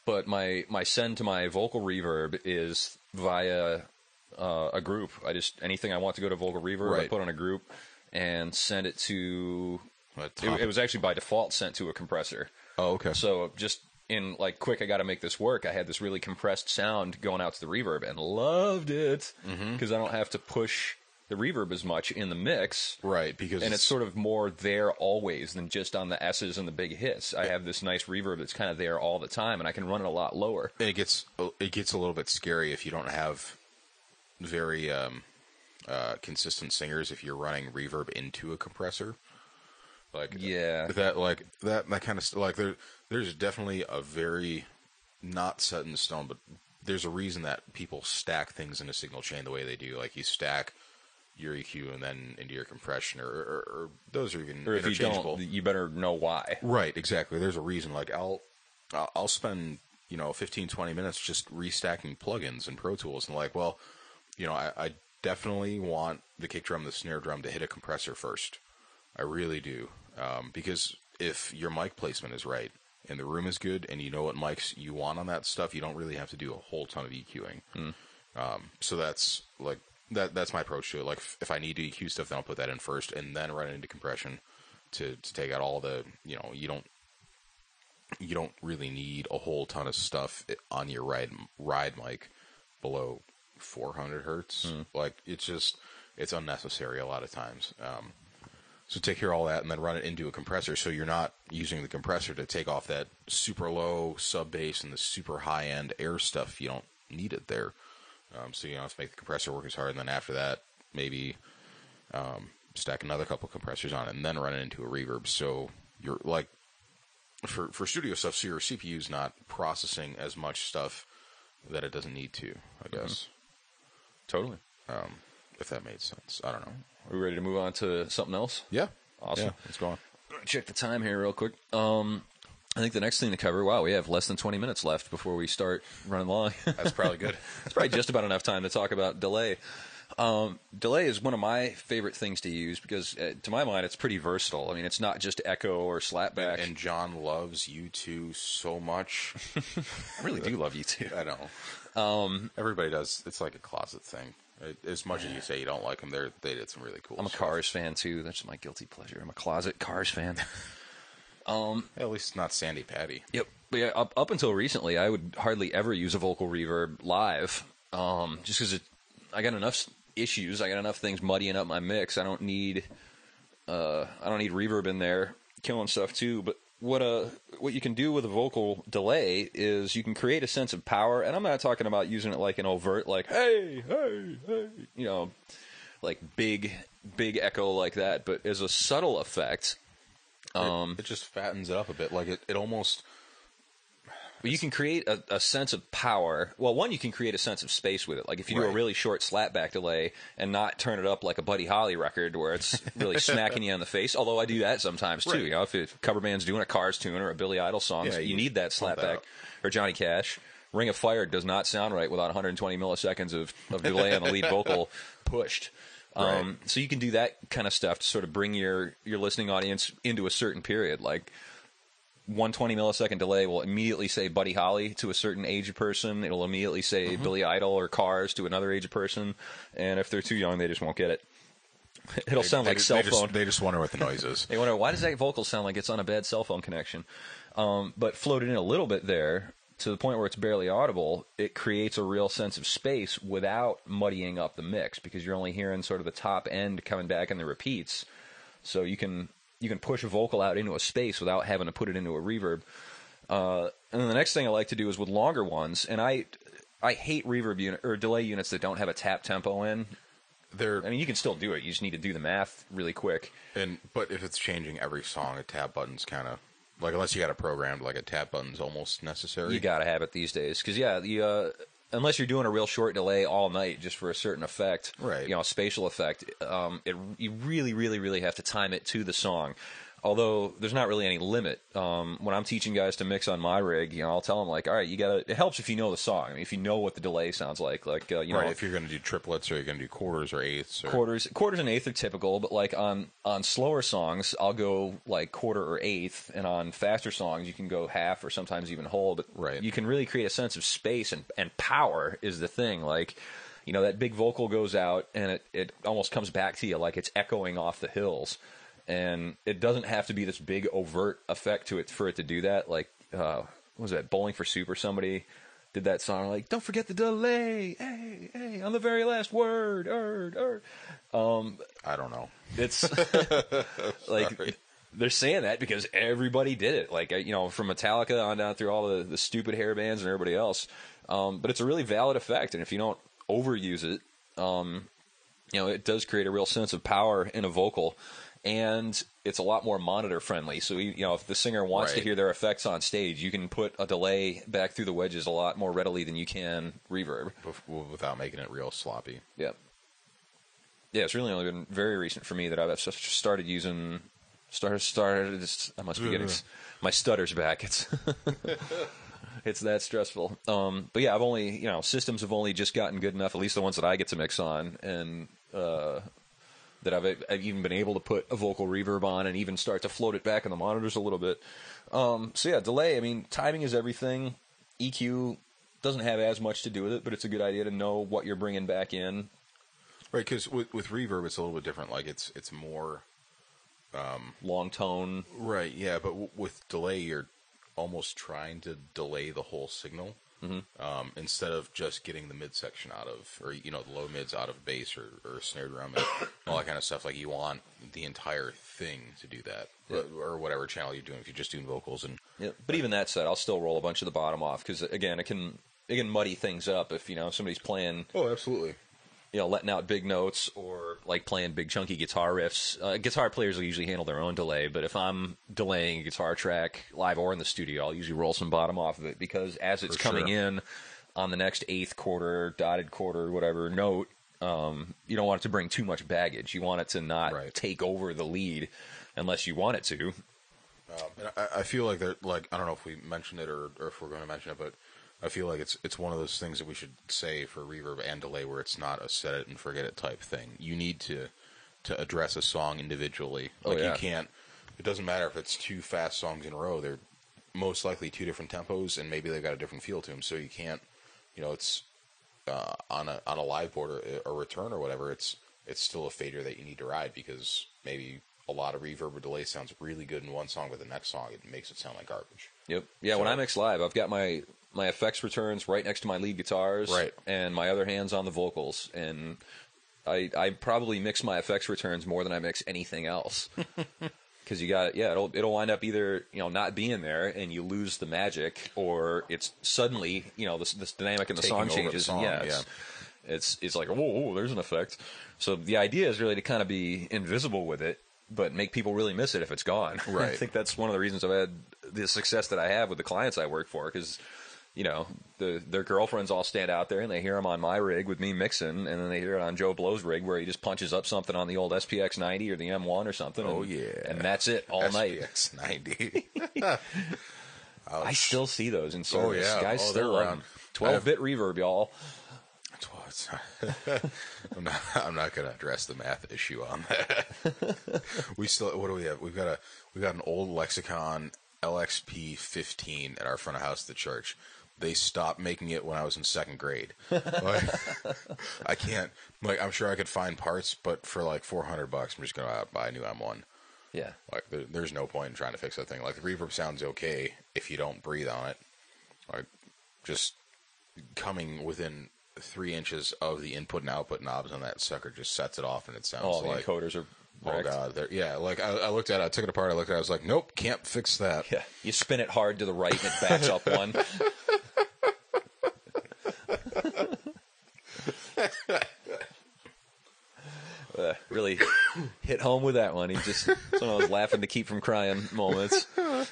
But my send to my vocal reverb is via a group. Anything I want to go to vocal reverb, right. I put on a group and send it to. It was actually by default sent to a compressor. Oh, okay. So just in quick, I got to make this work. I had this really compressed sound going out to the reverb and loved it because I don't have to push the reverb as much in the mix. Right, because it's sort of more there always than just on the S's and the big hits. I have this nice reverb that's kind of there all the time, and I can run it a lot lower. And it gets a little bit scary if you don't have very consistent singers if you're running reverb into a compressor. Like Yeah. that kind of like there's definitely a very not set in stone, but there's a reason that people stack things in a signal chain the way they do. Like you stack your EQ and then into your compression, or those are even Or if you interchangeable. don't, you better know why. Right, exactly. There's a reason. Like I'll spend 15, 20 minutes just restacking plugins in Pro Tools, and like, well, I definitely want the kick drum, the snare drum to hit a compressor first. I really do, because if your mic placement is right and the room is good, and you know what mics you want on that stuff, you don't really have to do a whole ton of EQing. So that's like that's my approach to it. Like if I need to EQ stuff, then I'll put that in first, and then run it into compression to take out all the you don't really need a whole ton of stuff on your ride mic below 400 hertz. Like it's unnecessary a lot of times. So take care of all that and then run it into a compressor, so you're not using the compressor to take off that super low sub bass and the super high end air stuff. You don't need it there. So you don't have to make the compressor work as hard, and then after that maybe stack another couple compressors on it and then run it into a reverb. So you're like, for studio stuff, so your CPU's not processing as much stuff that it doesn't need to, I guess. Totally. If that made sense. I don't know. Are we ready to move on to something else? Yeah. Awesome. Yeah, let's go on. Check the time here real quick. I think the next thing to cover, wow, we have less than 20 minutes left before we start running long. That's probably good. It's probably just about enough time to talk about delay. Delay is one of my favorite things to use because, to my mind, it's pretty versatile. I mean, it's not just echo or slapback. And John loves U2 so much. I really do love U2. I know. Everybody does. It's like a closet thing. As much as you say you don't like them, they did some really cool I'm a stuff. Cars fan, too. That's my guilty pleasure. I'm a closet Cars fan. At least it's not Sandy Patty. Yep. But yeah, up until recently, I would hardly ever use a vocal reverb live, just because I got enough issues. I got enough things muddying up my mix. I don't need reverb in there killing stuff too. But what you can do with a vocal delay is you can create a sense of power, and I'm not talking about using it like an overt, like hey, hey, hey, like big echo like that, but as a subtle effect. It just fattens it up a bit. Like it almost. But you can create a sense of power. Well, one, you can create a sense of space with it. Like if you do a really short slapback delay and not turn it up like a Buddy Holly record where it's really smacking you in the face. Although I do that sometimes too. If a cover band's doing a Cars tune or a Billy Idol song, you need that slapback. Or Johnny Cash. Ring of Fire does not sound right without 120 milliseconds of delay on the lead vocal pushed. So you can do that kind of stuff to sort of bring your listening audience into a certain period. Like 120 millisecond delay will immediately say Buddy Holly to a certain age of person. It'll immediately say Billy Idol or Cars to another age of person. And if they're too young, they just won't get it. It'll sound like cell phone. They just wonder what the noise is. They wonder, why does that vocal sound like it's on a bad cell phone connection? But floated in a little bit there, to the point where it's barely audible, it creates a real sense of space without muddying up the mix, because you're only hearing sort of the top end coming back in the repeats. So you can push a vocal out into a space without having to put it into a reverb. And then the next thing I like to do is with longer ones, and I hate reverb or delay units that don't have a tap tempo in. I mean, you can still do it. You just need to do the math really quick. But if it's changing every song, a tap button's kind of... Like, unless you got it programmed, like a tap button's almost necessary. You got to have it these days. Because, unless you're doing a real short delay all night just for a certain effect, a spatial effect, you really, really, really have to time it to the song. Although there's not really any limit. When I'm teaching guys to mix on my rig, I'll tell them, like, all right, it helps if you know the song. I mean, if you know what the delay sounds like. Like, if you're going to do triplets or you're going to do quarters or eighths. Quarters and eighths are typical, but like on slower songs, I'll go like quarter or eighth, and on faster songs, you can go half or sometimes even whole. But you can really create a sense of space and power is the thing. Like, that big vocal goes out and it almost comes back to you like it's echoing off the hills. And it doesn't have to be this big overt effect to it for it to do that. Like, what was that, Bowling for Soup or somebody did that song, like, don't forget the delay, hey, on the very last word, I don't know. It's like, they're saying that because everybody did it. Like, from Metallica on down through all the stupid hair bands and everybody else. But it's a really valid effect, and if you don't overuse it, it does create a real sense of power in a vocal. and it's a lot more monitor friendly. So if the singer wants to hear their effects on stage, you can put a delay back through the wedges a lot more readily than you can reverb without making it real sloppy. Yeah. Yeah, it's really only been very recent for me that I've started using. I must be getting my stutter's back. It's that stressful. But yeah, I've only systems have only just gotten good enough, at least the ones that I get to mix on, and that I've even been able to put a vocal reverb on and even start to float it back in the monitors a little bit. So yeah, delay. I mean, timing is everything. EQ doesn't have as much to do with it, but it's a good idea to know what you're bringing back in. Right, because with reverb, it's a little bit different. Like it's more long tone. Right, yeah, but with delay, you're almost trying to delay the whole signal instead of just getting the midsection out of, or the low mids out of bass or snare drum and all that kind of stuff. Like you want the entire thing to do that, or whatever channel you're doing. If you're just doing vocals and but even that said, I'll still roll a bunch of the bottom off because again, it can muddy things up if somebody's playing. Oh, absolutely. Letting out big notes or like playing big chunky guitar riffs. Guitar players will usually handle their own delay, but if I'm delaying a guitar track live or in the studio, I'll usually roll some bottom off of it because as it's coming in on the next eighth quarter, dotted quarter, whatever note, you don't want it to bring too much baggage. You want it to not take over the lead unless you want it to. And I feel like I don't know if we mentioned it or if we're going to mention it, but I feel like it's one of those things that we should say for reverb and delay where it's not a set it and forget it type thing. You need to address a song individually. You can't. It doesn't matter if it's two fast songs in a row. They're most likely two different tempos, and maybe they've got a different feel to them. So you can't. It's on a live board or a return or whatever. It's still a fader that you need to ride because maybe a lot of reverb or delay sounds really good in one song, but the next song it makes it sound like garbage. Yep. Yeah. So, when I mix live, I've got my effects returns right next to my lead guitars, and my other hand's on the vocals, and I probably mix my effects returns more than I mix anything else, because it'll wind up either not being there and you lose the magic, or it's suddenly this dynamic in the song changes, it's like whoa, there's an effect. So the idea is really to kind of be invisible with it, but make people really miss it if it's gone. Right. I think that's one of the reasons I've had the success that I have with the clients I work for, because their girlfriends all stand out there and they hear them on my rig with me mixing, and then they hear it on Joe Blow's rig where he just punches up something on the old SPX 90 or the M1 or something. And that's it all night. SPX 90. I still see those in service. Oh, yeah. Guys still love them. 12-bit reverb, y'all. I'm not going to address the math issue on that. What do we have? We got an old Lexicon LXP 15 at our front of house at the church. They stopped making it when I was in second grade. I can't. I'm sure I could find parts, but for like $400, I'm just going to buy a new M1. Yeah. There's no point in trying to fix that thing. The reverb sounds okay if you don't breathe on it. Just coming within 3 inches of the input and output knobs on that sucker just sets it off, and it sounds the encoders are wrecked. Oh god, I looked at it, I took it apart, I looked at it, I was like, nope, can't fix that. Yeah, you spin it hard to the right and it backs up one. Really hit home with that one. It's one of those laughing to keep from crying moments.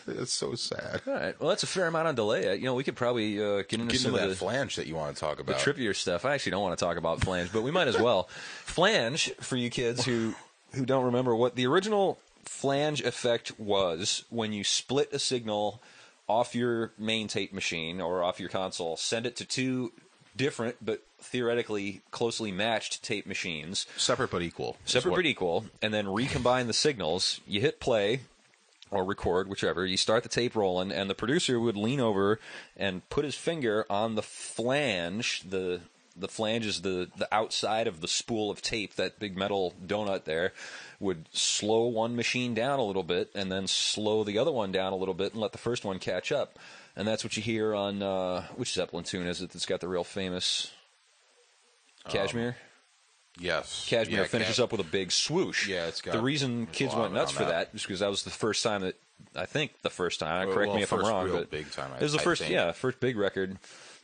It's so sad. All right, well, that's a fair amount on delay. We could probably get into some of that flange that you want to talk about. The trippier stuff. I actually don't want to talk about flange, but we might as well. Flange, for you kids who don't remember, what the original flange effect was when you split a signal off your main tape machine or off your console, send it to two different but theoretically closely matched tape machines. Separate but equal. And then recombine the signals. You hit play or record, whichever. You start the tape rolling, and the producer would lean over and put his finger on the flange. The flange is the outside of the spool of tape, that big metal donut there, would slow one machine down a little bit and then slow the other one down a little bit and let the first one catch up. And that's what you hear on, which Zeppelin tune is it that's got the real famous Kashmir? Yes. Kashmir finishes up with a big swoosh. Yeah, it's got... The reason kids went nuts for that is because that was the first time correct me if I'm wrong, but big time, it was the first big record.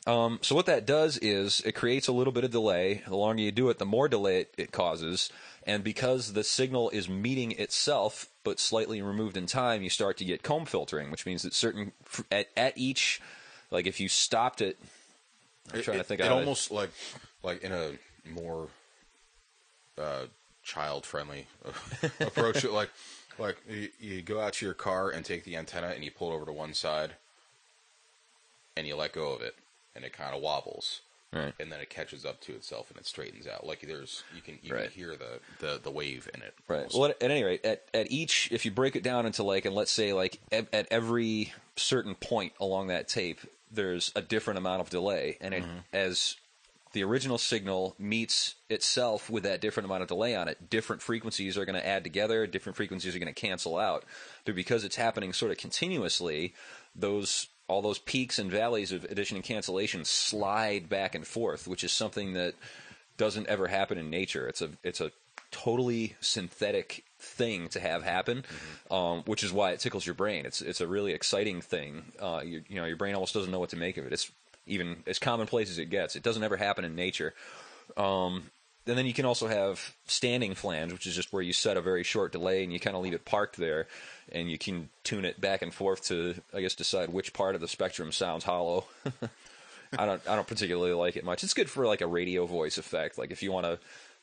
So what that does is it creates a little bit of delay. The longer you do it, the more delay it causes. And because the signal is meeting itself, but slightly removed in time, you start to get comb filtering, which means that certain at each, like if you stopped it, I'm trying to think. It almost like in a more child-friendly approach. Like you go out to your car and take the antenna and you pull it over to one side, and you let go of it, and it kind of wobbles. Right. And then it catches up to itself and it straightens out. Like you can hear the wave in it. Right. Almost. Well, at any rate, at each, if you break it down into like, and let's say like at every certain point along that tape, there's a different amount of delay, and as the original signal meets itself with that different amount of delay on it, different frequencies are going to add together, different frequencies are going to cancel out. But because it's happening sort of continuously, all those peaks and valleys of addition and cancellation slide back and forth, which is something that doesn't ever happen in nature. It's a totally synthetic thing to have happen, which is why it tickles your brain. It's a really exciting thing. Your brain almost doesn't know what to make of it. It's even as commonplace as it gets. It doesn't ever happen in nature. And then you can also have standing flange, which is just where you set a very short delay and you kind of leave it parked there, and you can tune it back and forth to, I guess, decide which part of the spectrum sounds hollow. I don't particularly like it much. It's good for like a radio voice effect. Like if you want to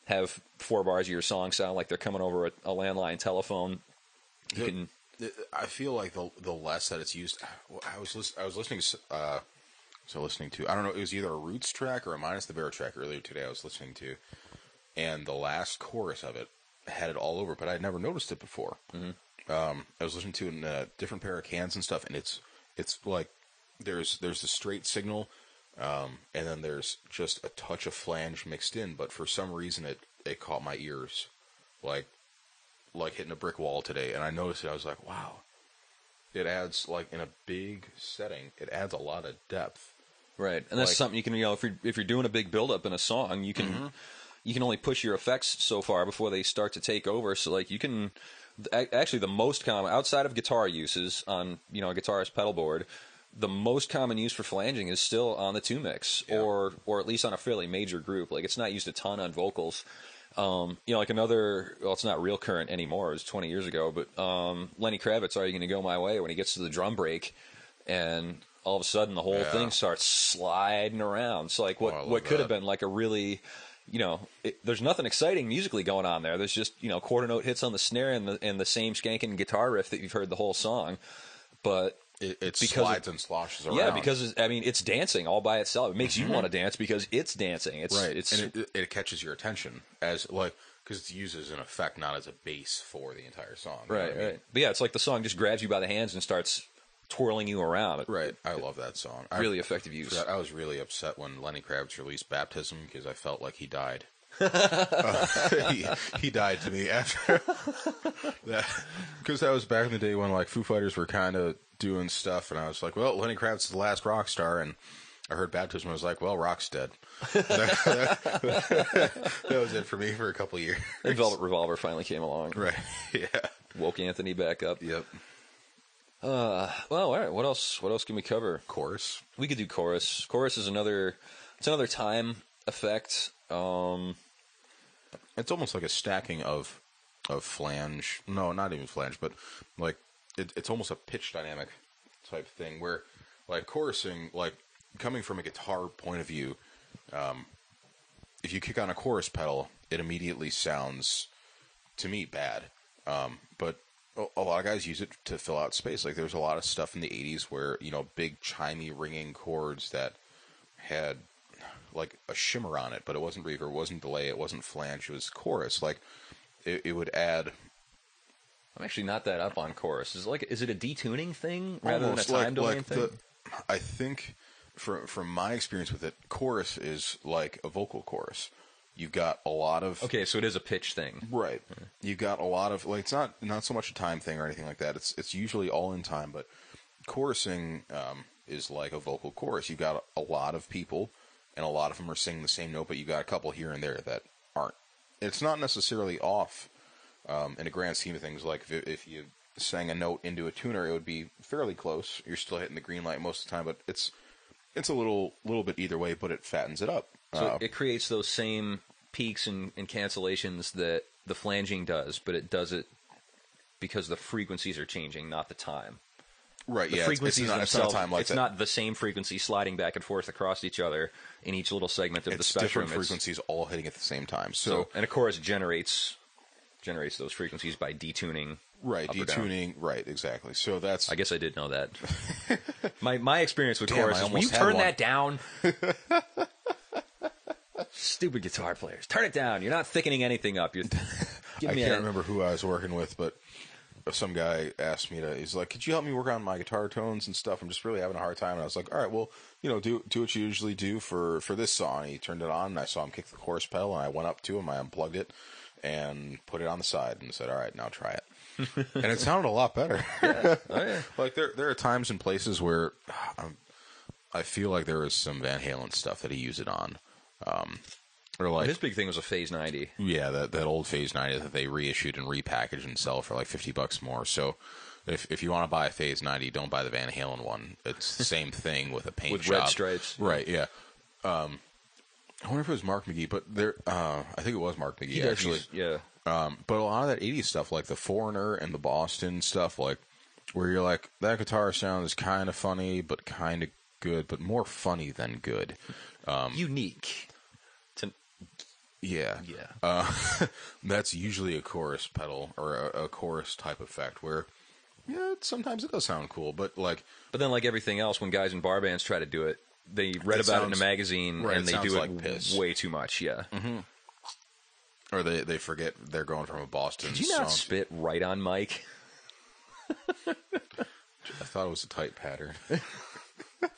have 4 bars of your song sound like they're coming over a landline telephone, you can. I feel like the less that it's used. I was listening to, I don't know, it was either a Roots track or a Minus the Bear track earlier today I was listening to, and the last chorus of it had it all over, but I'd never noticed it before. I was listening to it in a different pair of cans and stuff, and it's like there's the straight signal, and then there's just a touch of flange mixed in, but for some reason it caught my ears like hitting a brick wall today, and I noticed it. I was like, wow, it adds, like, in a big setting, it adds a lot of depth. Right, and that's something you can, if you're doing a big build-up in a song, you can only push your effects so far before they start to take over. So, like, you can actually the most common outside of guitar uses on a guitarist pedal board, the most common use for flanging is still on the 2-mix, or at least on a fairly major group. Like, it's not used a ton on vocals. Like another, well, it's not real current anymore. It was 20 years ago, but Lenny Kravitz, Are You Gonna Go My Way, when he gets to the drum break, and all of a sudden the whole thing starts sliding around. So like what could have been like a really, there's nothing exciting musically going on there. There's just, quarter note hits on the snare and the same skanking guitar riff that you've heard the whole song. But it slides and sloshes around. Yeah, because it's dancing all by itself. It makes you want to dance because it's dancing. And it catches your attention as because it's used as an effect, not as a bass for the entire song. Right. But yeah, it's like the song just grabs you by the hands and starts twirling you around. Right. I love that song. Really effective use. I was really upset when Lenny Kravitz released Baptism because I felt like he died. He died to me after that, because that was back in the day when like Foo Fighters were kind of doing stuff, and I was like, well, Lenny Kravitz is the last rock star, and I heard Baptism, and I was like, well, rock's dead. That was it for me for a couple of years. And Velvet Revolver finally came along. Right. Yeah. Woke Anthony back up. Yep. Well, all right. What else can we cover? Chorus. We could do chorus. Chorus is another time effect. It's almost like a stacking of flange. No, not even flange, but like it's almost a pitch dynamic type thing where, like, chorusing, like, coming from a guitar point of view, if you kick on a chorus pedal, it immediately sounds, to me, bad. But a lot of guys use it to fill out space. Like, there's a lot of stuff in the 80s where, big chimey ringing chords that had like a shimmer on it, but it wasn't reverb, it wasn't delay, it wasn't flange, it was chorus. Like, it would add. I'm actually not that up on chorus. Is it a detuning thing rather Almost than a time delaying thing? I think from my experience with it, chorus is like a vocal chorus. You've got a lot of. Okay, so it is a pitch thing, right? You've got a lot of, like, it's not so much a time thing or anything like that. It's usually all in time, but chorusing is like a vocal chorus. You've got a lot of people, and a lot of them are singing the same note, but you got a couple here and there that aren't. It's not necessarily off in a grand scheme of things. Like, if you sang a note into a tuner, it would be fairly close. You're still hitting the green light most of the time, but it's It's a little bit either way, but it fattens it up. So it creates those same peaks and cancellations that the flanging does, but it does it because the frequencies are changing, not the time. Right, The yeah. frequencies themselves, it's not the same frequency sliding back and forth across each other in each little segment of the spectrum. Different frequencies all hitting at the same time. And of course, generates those frequencies by detuning. Right, detuning. Right, exactly. So that's. I guess I did know that. my experience with Damn, chorus is, will you turn that down? Stupid guitar players, turn it down. You're not thickening anything up. I can't remember who I was working with, but some guy asked me he's like, could you help me work on my guitar tones and stuff? I'm just really having a hard time. And I was like, all right, well, do what you usually do for this song. And he turned it on, and I saw him kick the chorus pedal, and I went up to him, I unplugged it, and put it on the side, and said, all right, now try it. And it sounded a lot better. Yeah. Oh, yeah. Like, there are times and places where I feel like there is some Van Halen stuff that he used it on. Or like, his big thing was a Phase 90. Yeah, that old Phase 90 that they reissued and repackaged and sell for like $50 more. So if you want to buy a Phase 90, don't buy the Van Halen one. It's the same thing with a paint with job. red stripes. Right, yeah. I wonder if it was Mark McGee, but I think it was Mark McGee, actually. Yeah. But a lot of that 80s stuff, like the Foreigner and the Boston stuff, like where you're like, that guitar sound is kind of funny, but kind of good, but more funny than good. Unique. Yeah. That's usually a chorus pedal or a chorus type effect where, yeah, sometimes it does sound cool, but then like everything else, when guys in bar bands try to do it, they read about it in a magazine, right, and they do like it piss. way too much. Yeah. Mm-hmm. Or they forget they're going from a Boston. Did you not spit right on mic? I thought it was a tight pattern. I'm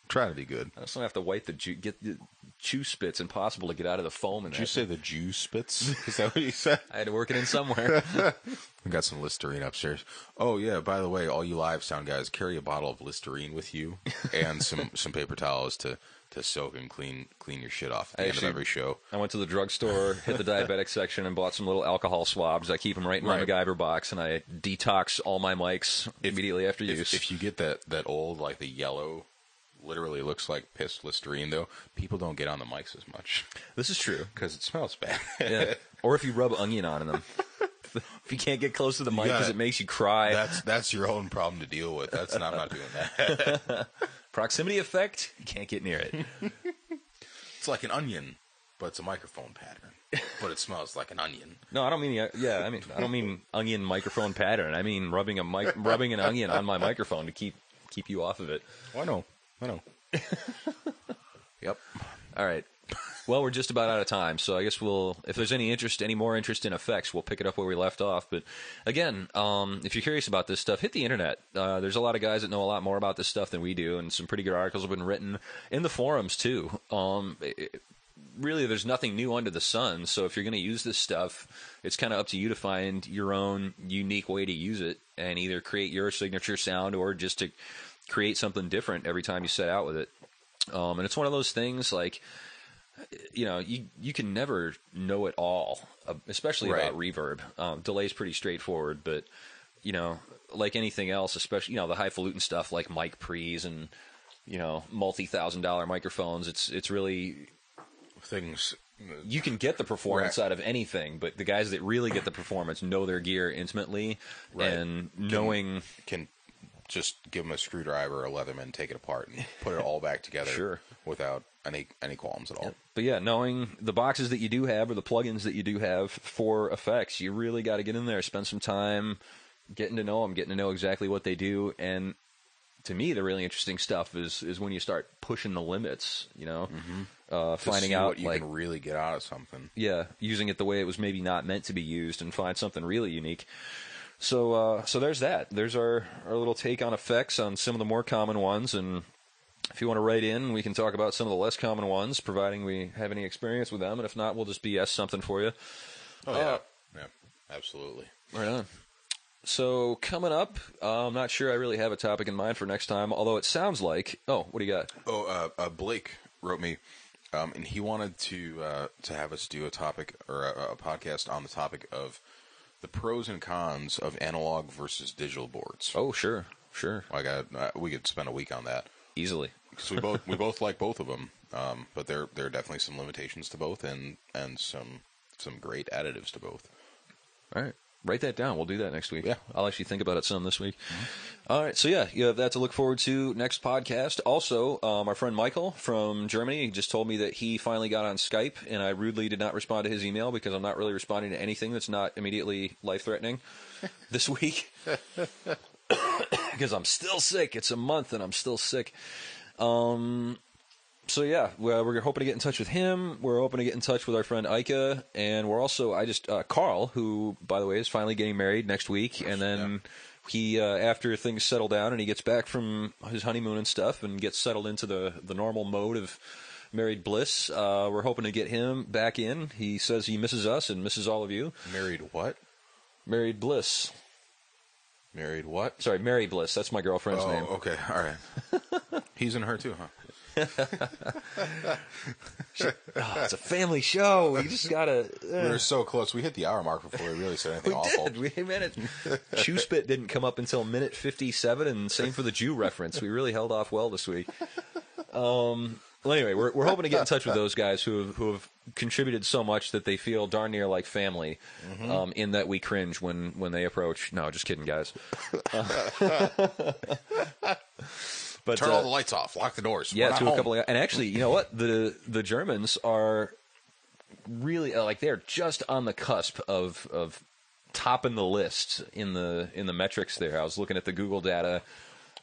trying to be good. I just don't have to wipe get the chew spits. Impossible to get out of the foam. Did you say the Jew spits? Is that what you said? I had to work it in somewhere. We got some Listerine upstairs. Oh yeah, by the way, all you live sound guys, carry a bottle of Listerine with you and some paper towels to soak and clean your shit off at the end of every show. I went to the drugstore, hit the diabetic section, and bought some little alcohol swabs. I keep them right in my MacGyver box, and I detox all my mics immediately after use. If you get that old, like the yellow, literally looks like piss Listerine, though, people don't get on the mics as much. This is true. Because it smells bad. Yeah. Or if you rub onion on them. If you can't get close to the mic because it makes you cry. That's your own problem to deal with. I'm not doing that. Proximity effect, you can't get near it. It's like an onion, but it's a microphone pattern. But it smells like an onion. No, I don't mean I don't mean onion microphone pattern. I mean rubbing an onion on my microphone to keep you off of it. Oh, I know. Yep. All right. Well, we're just about out of time, so I guess if there's any more interest in effects, we'll pick it up where we left off. But again, if you're curious about this stuff, hit the internet. There's a lot of guys that know a lot more about this stuff than we do, and some pretty good articles have been written in the forums too. Really, there's nothing new under the sun, so if you're going to use this stuff, it's kind of up to you to find your own unique way to use it and either create your signature sound or just to create something different every time you set out with it. And it's one of those things like, you can never know it all, especially about reverb. Delay's pretty straightforward, but, like anything else, especially, the highfalutin stuff like mic pre's and, multi-$1,000 microphones, it's really things. You can get the performance out of anything, but the guys that really get the performance know their gear intimately, and can just give them a screwdriver or a Leatherman, take it apart, and put it all back together without any qualms at all. Yeah. But yeah, knowing the boxes that you do have or the plugins that you do have for effects, you really got to get in there, spend some time getting to know them, getting to know exactly what they do. And to me, the really interesting stuff is when you start pushing the limits, finding out what you can really get out of something. Yeah, using it the way it was maybe not meant to be used and find something really unique. So there's that. There's our little take on effects on some of the more common ones, and if you want to write in, we can talk about some of the less common ones, providing we have any experience with them, and if not, we'll just BS something for you. Oh, yeah, absolutely. Right on. So coming up, I'm not sure I really have a topic in mind for next time, although it sounds like... Oh, what do you got? Blake wrote me, and he wanted to have us do a topic or a podcast on the topic of the pros and cons of analog versus digital boards. Oh, sure. We could spend a week on that. Easily. So we both like both of them, but there are definitely some limitations to both, and some great additives to both. All right. Write that down. We'll do that next week. Yeah. I'll actually think about it some this week. All right. So, yeah, you have that to look forward to next podcast. Also, our friend Michael from Germany just told me that he finally got on Skype, and I rudely did not respond to his email because I'm not really responding to anything that's not immediately life-threatening this week because I'm still sick. It's a month, and I'm still sick. So, yeah, we're hoping to get in touch with him. We're hoping to get in touch with our friend Ika. And we're also, Carl, who, by the way, is finally getting married next week. And then he, after things settle down and he gets back from his honeymoon and stuff and gets settled into the normal mode of married bliss, we're hoping to get him back in. He says he misses us and misses all of you. Married what? Married bliss. Married what? Sorry, Mary Bliss. That's my girlfriend's name. Oh, okay. All right. He's in her too, huh? It's a family show. We just gotta. We were so close. We hit the hour mark before we really said anything awful. We managed. Chew spit didn't come up until minute 57, and same for the Jew reference. We really held off well this week. Well, anyway, we're hoping to get in touch with those guys who have contributed so much that they feel darn near like family. In that we cringe when they approach. No, just kidding, guys. But, turn all the lights off, lock the doors. Yeah, to a couple of, and actually, you know what? The Germans are really they're just on the cusp of topping the list in the metrics there. I was looking at the Google data.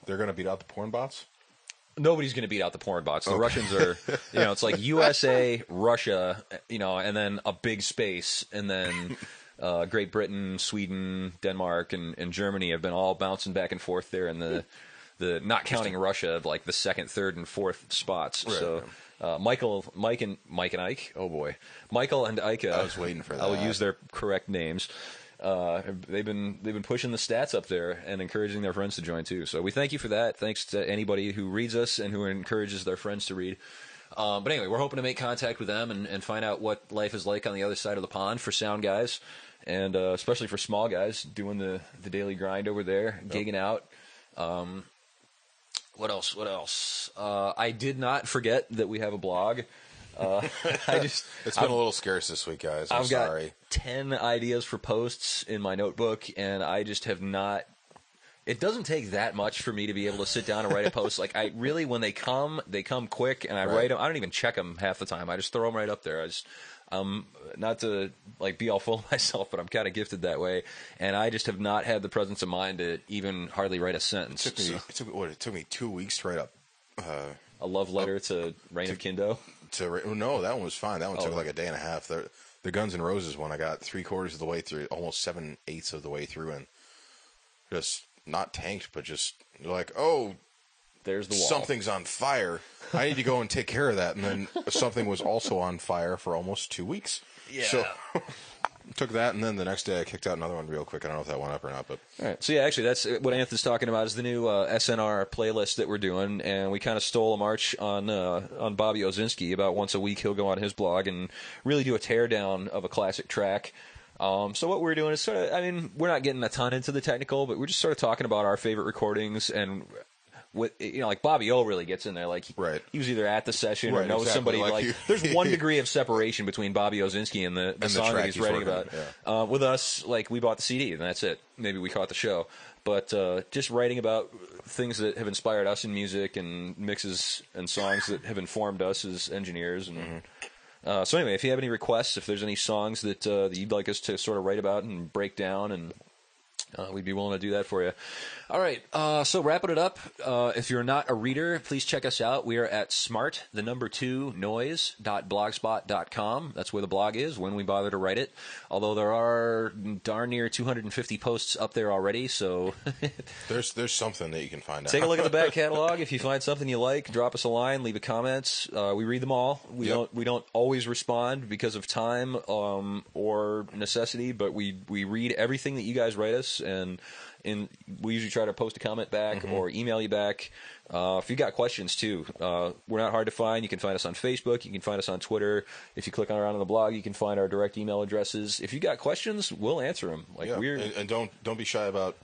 They're going to beat out the porn bots? Nobody's going to beat out the porn bots. The Russians are, it's like USA, Russia, and then a big space, and then Great Britain, Sweden, Denmark, and Germany have been all bouncing back and forth there in the not counting Russia, of like the second, third, and fourth spots. Right. So Mike and Ike. Oh boy, Michael and Ike. I was waiting for that. I will use their correct names. They've been pushing the stats up there and encouraging their friends to join too. So we thank you for that. Thanks to anybody who reads us and who encourages their friends to read. But anyway, we're hoping to make contact with them and find out what life is like on the other side of the pond for sound guys, and especially for small guys doing the daily grind over there, gigging out. What else? I did not forget that we have a blog. It's been a little scarce this week, guys. I'm sorry. Got 10 ideas for posts in my notebook, and I just have not. It doesn't take that much for me to be able to sit down and write a post. Like, I really, when they come quick, and I write them. I don't even check them half the time. I just throw them right up there. Not to be all full of myself, but I'm kind of gifted that way, and I just have not had the presence of mind to even hardly write a sentence. It took me 2 weeks to write up a love letter to Reign of Kindo. No, that one was fine. That one took like a day and a half. The Guns N' Roses one, I got 3/4 of the way through, almost 7/8 of the way through, and just not tanked, but just like, oh, there's the wall. Something's on fire. I need to go and take care of that. And then something was also on fire for almost 2 weeks. Yeah. So took that, and then the next day I kicked out another one real quick. I don't know if that went up or not, but all right. So yeah, actually, that's what Anthony's talking about is the new SNR playlist that we're doing, and we kind of stole a march on Bobby Ozinski. About once a week, he'll go on his blog and really do a teardown of a classic track. So what we're doing is sort of, we're not getting a ton into the technical, but we're just sort of talking about our favorite recordings and. Like Bobby O really gets in there. Like he was either at the session or knows somebody. There's 1 degree of separation between Bobby Ozinski and the song that he's writing about. Yeah. With us, we bought the CD and that's it. Maybe we caught the show, but just writing about things that have inspired us in music and mixes and songs that have informed us as engineers. And so anyway, if you have any requests, if there's any songs that you'd like us to sort of write about and break down, and we'd be willing to do that for you. All right, so wrapping it up, if you're not a reader, please check us out. We are at smart2noise.blogspot.com. That's where the blog is when we bother to write it, although there are darn near 250 posts up there already, so... there's something that you can find out. Take a look at the back catalog. If you find something you like, drop us a line, leave a comment. We read them all. We don't always respond because of time or necessity, but we read everything that you guys write us, and we usually try to post a comment back or email you back. If you got questions too, we're not hard to find. You can find us on Facebook. You can find us on Twitter. If you click around on the blog, you can find our direct email addresses. If you got questions, we'll answer them. And don't be shy about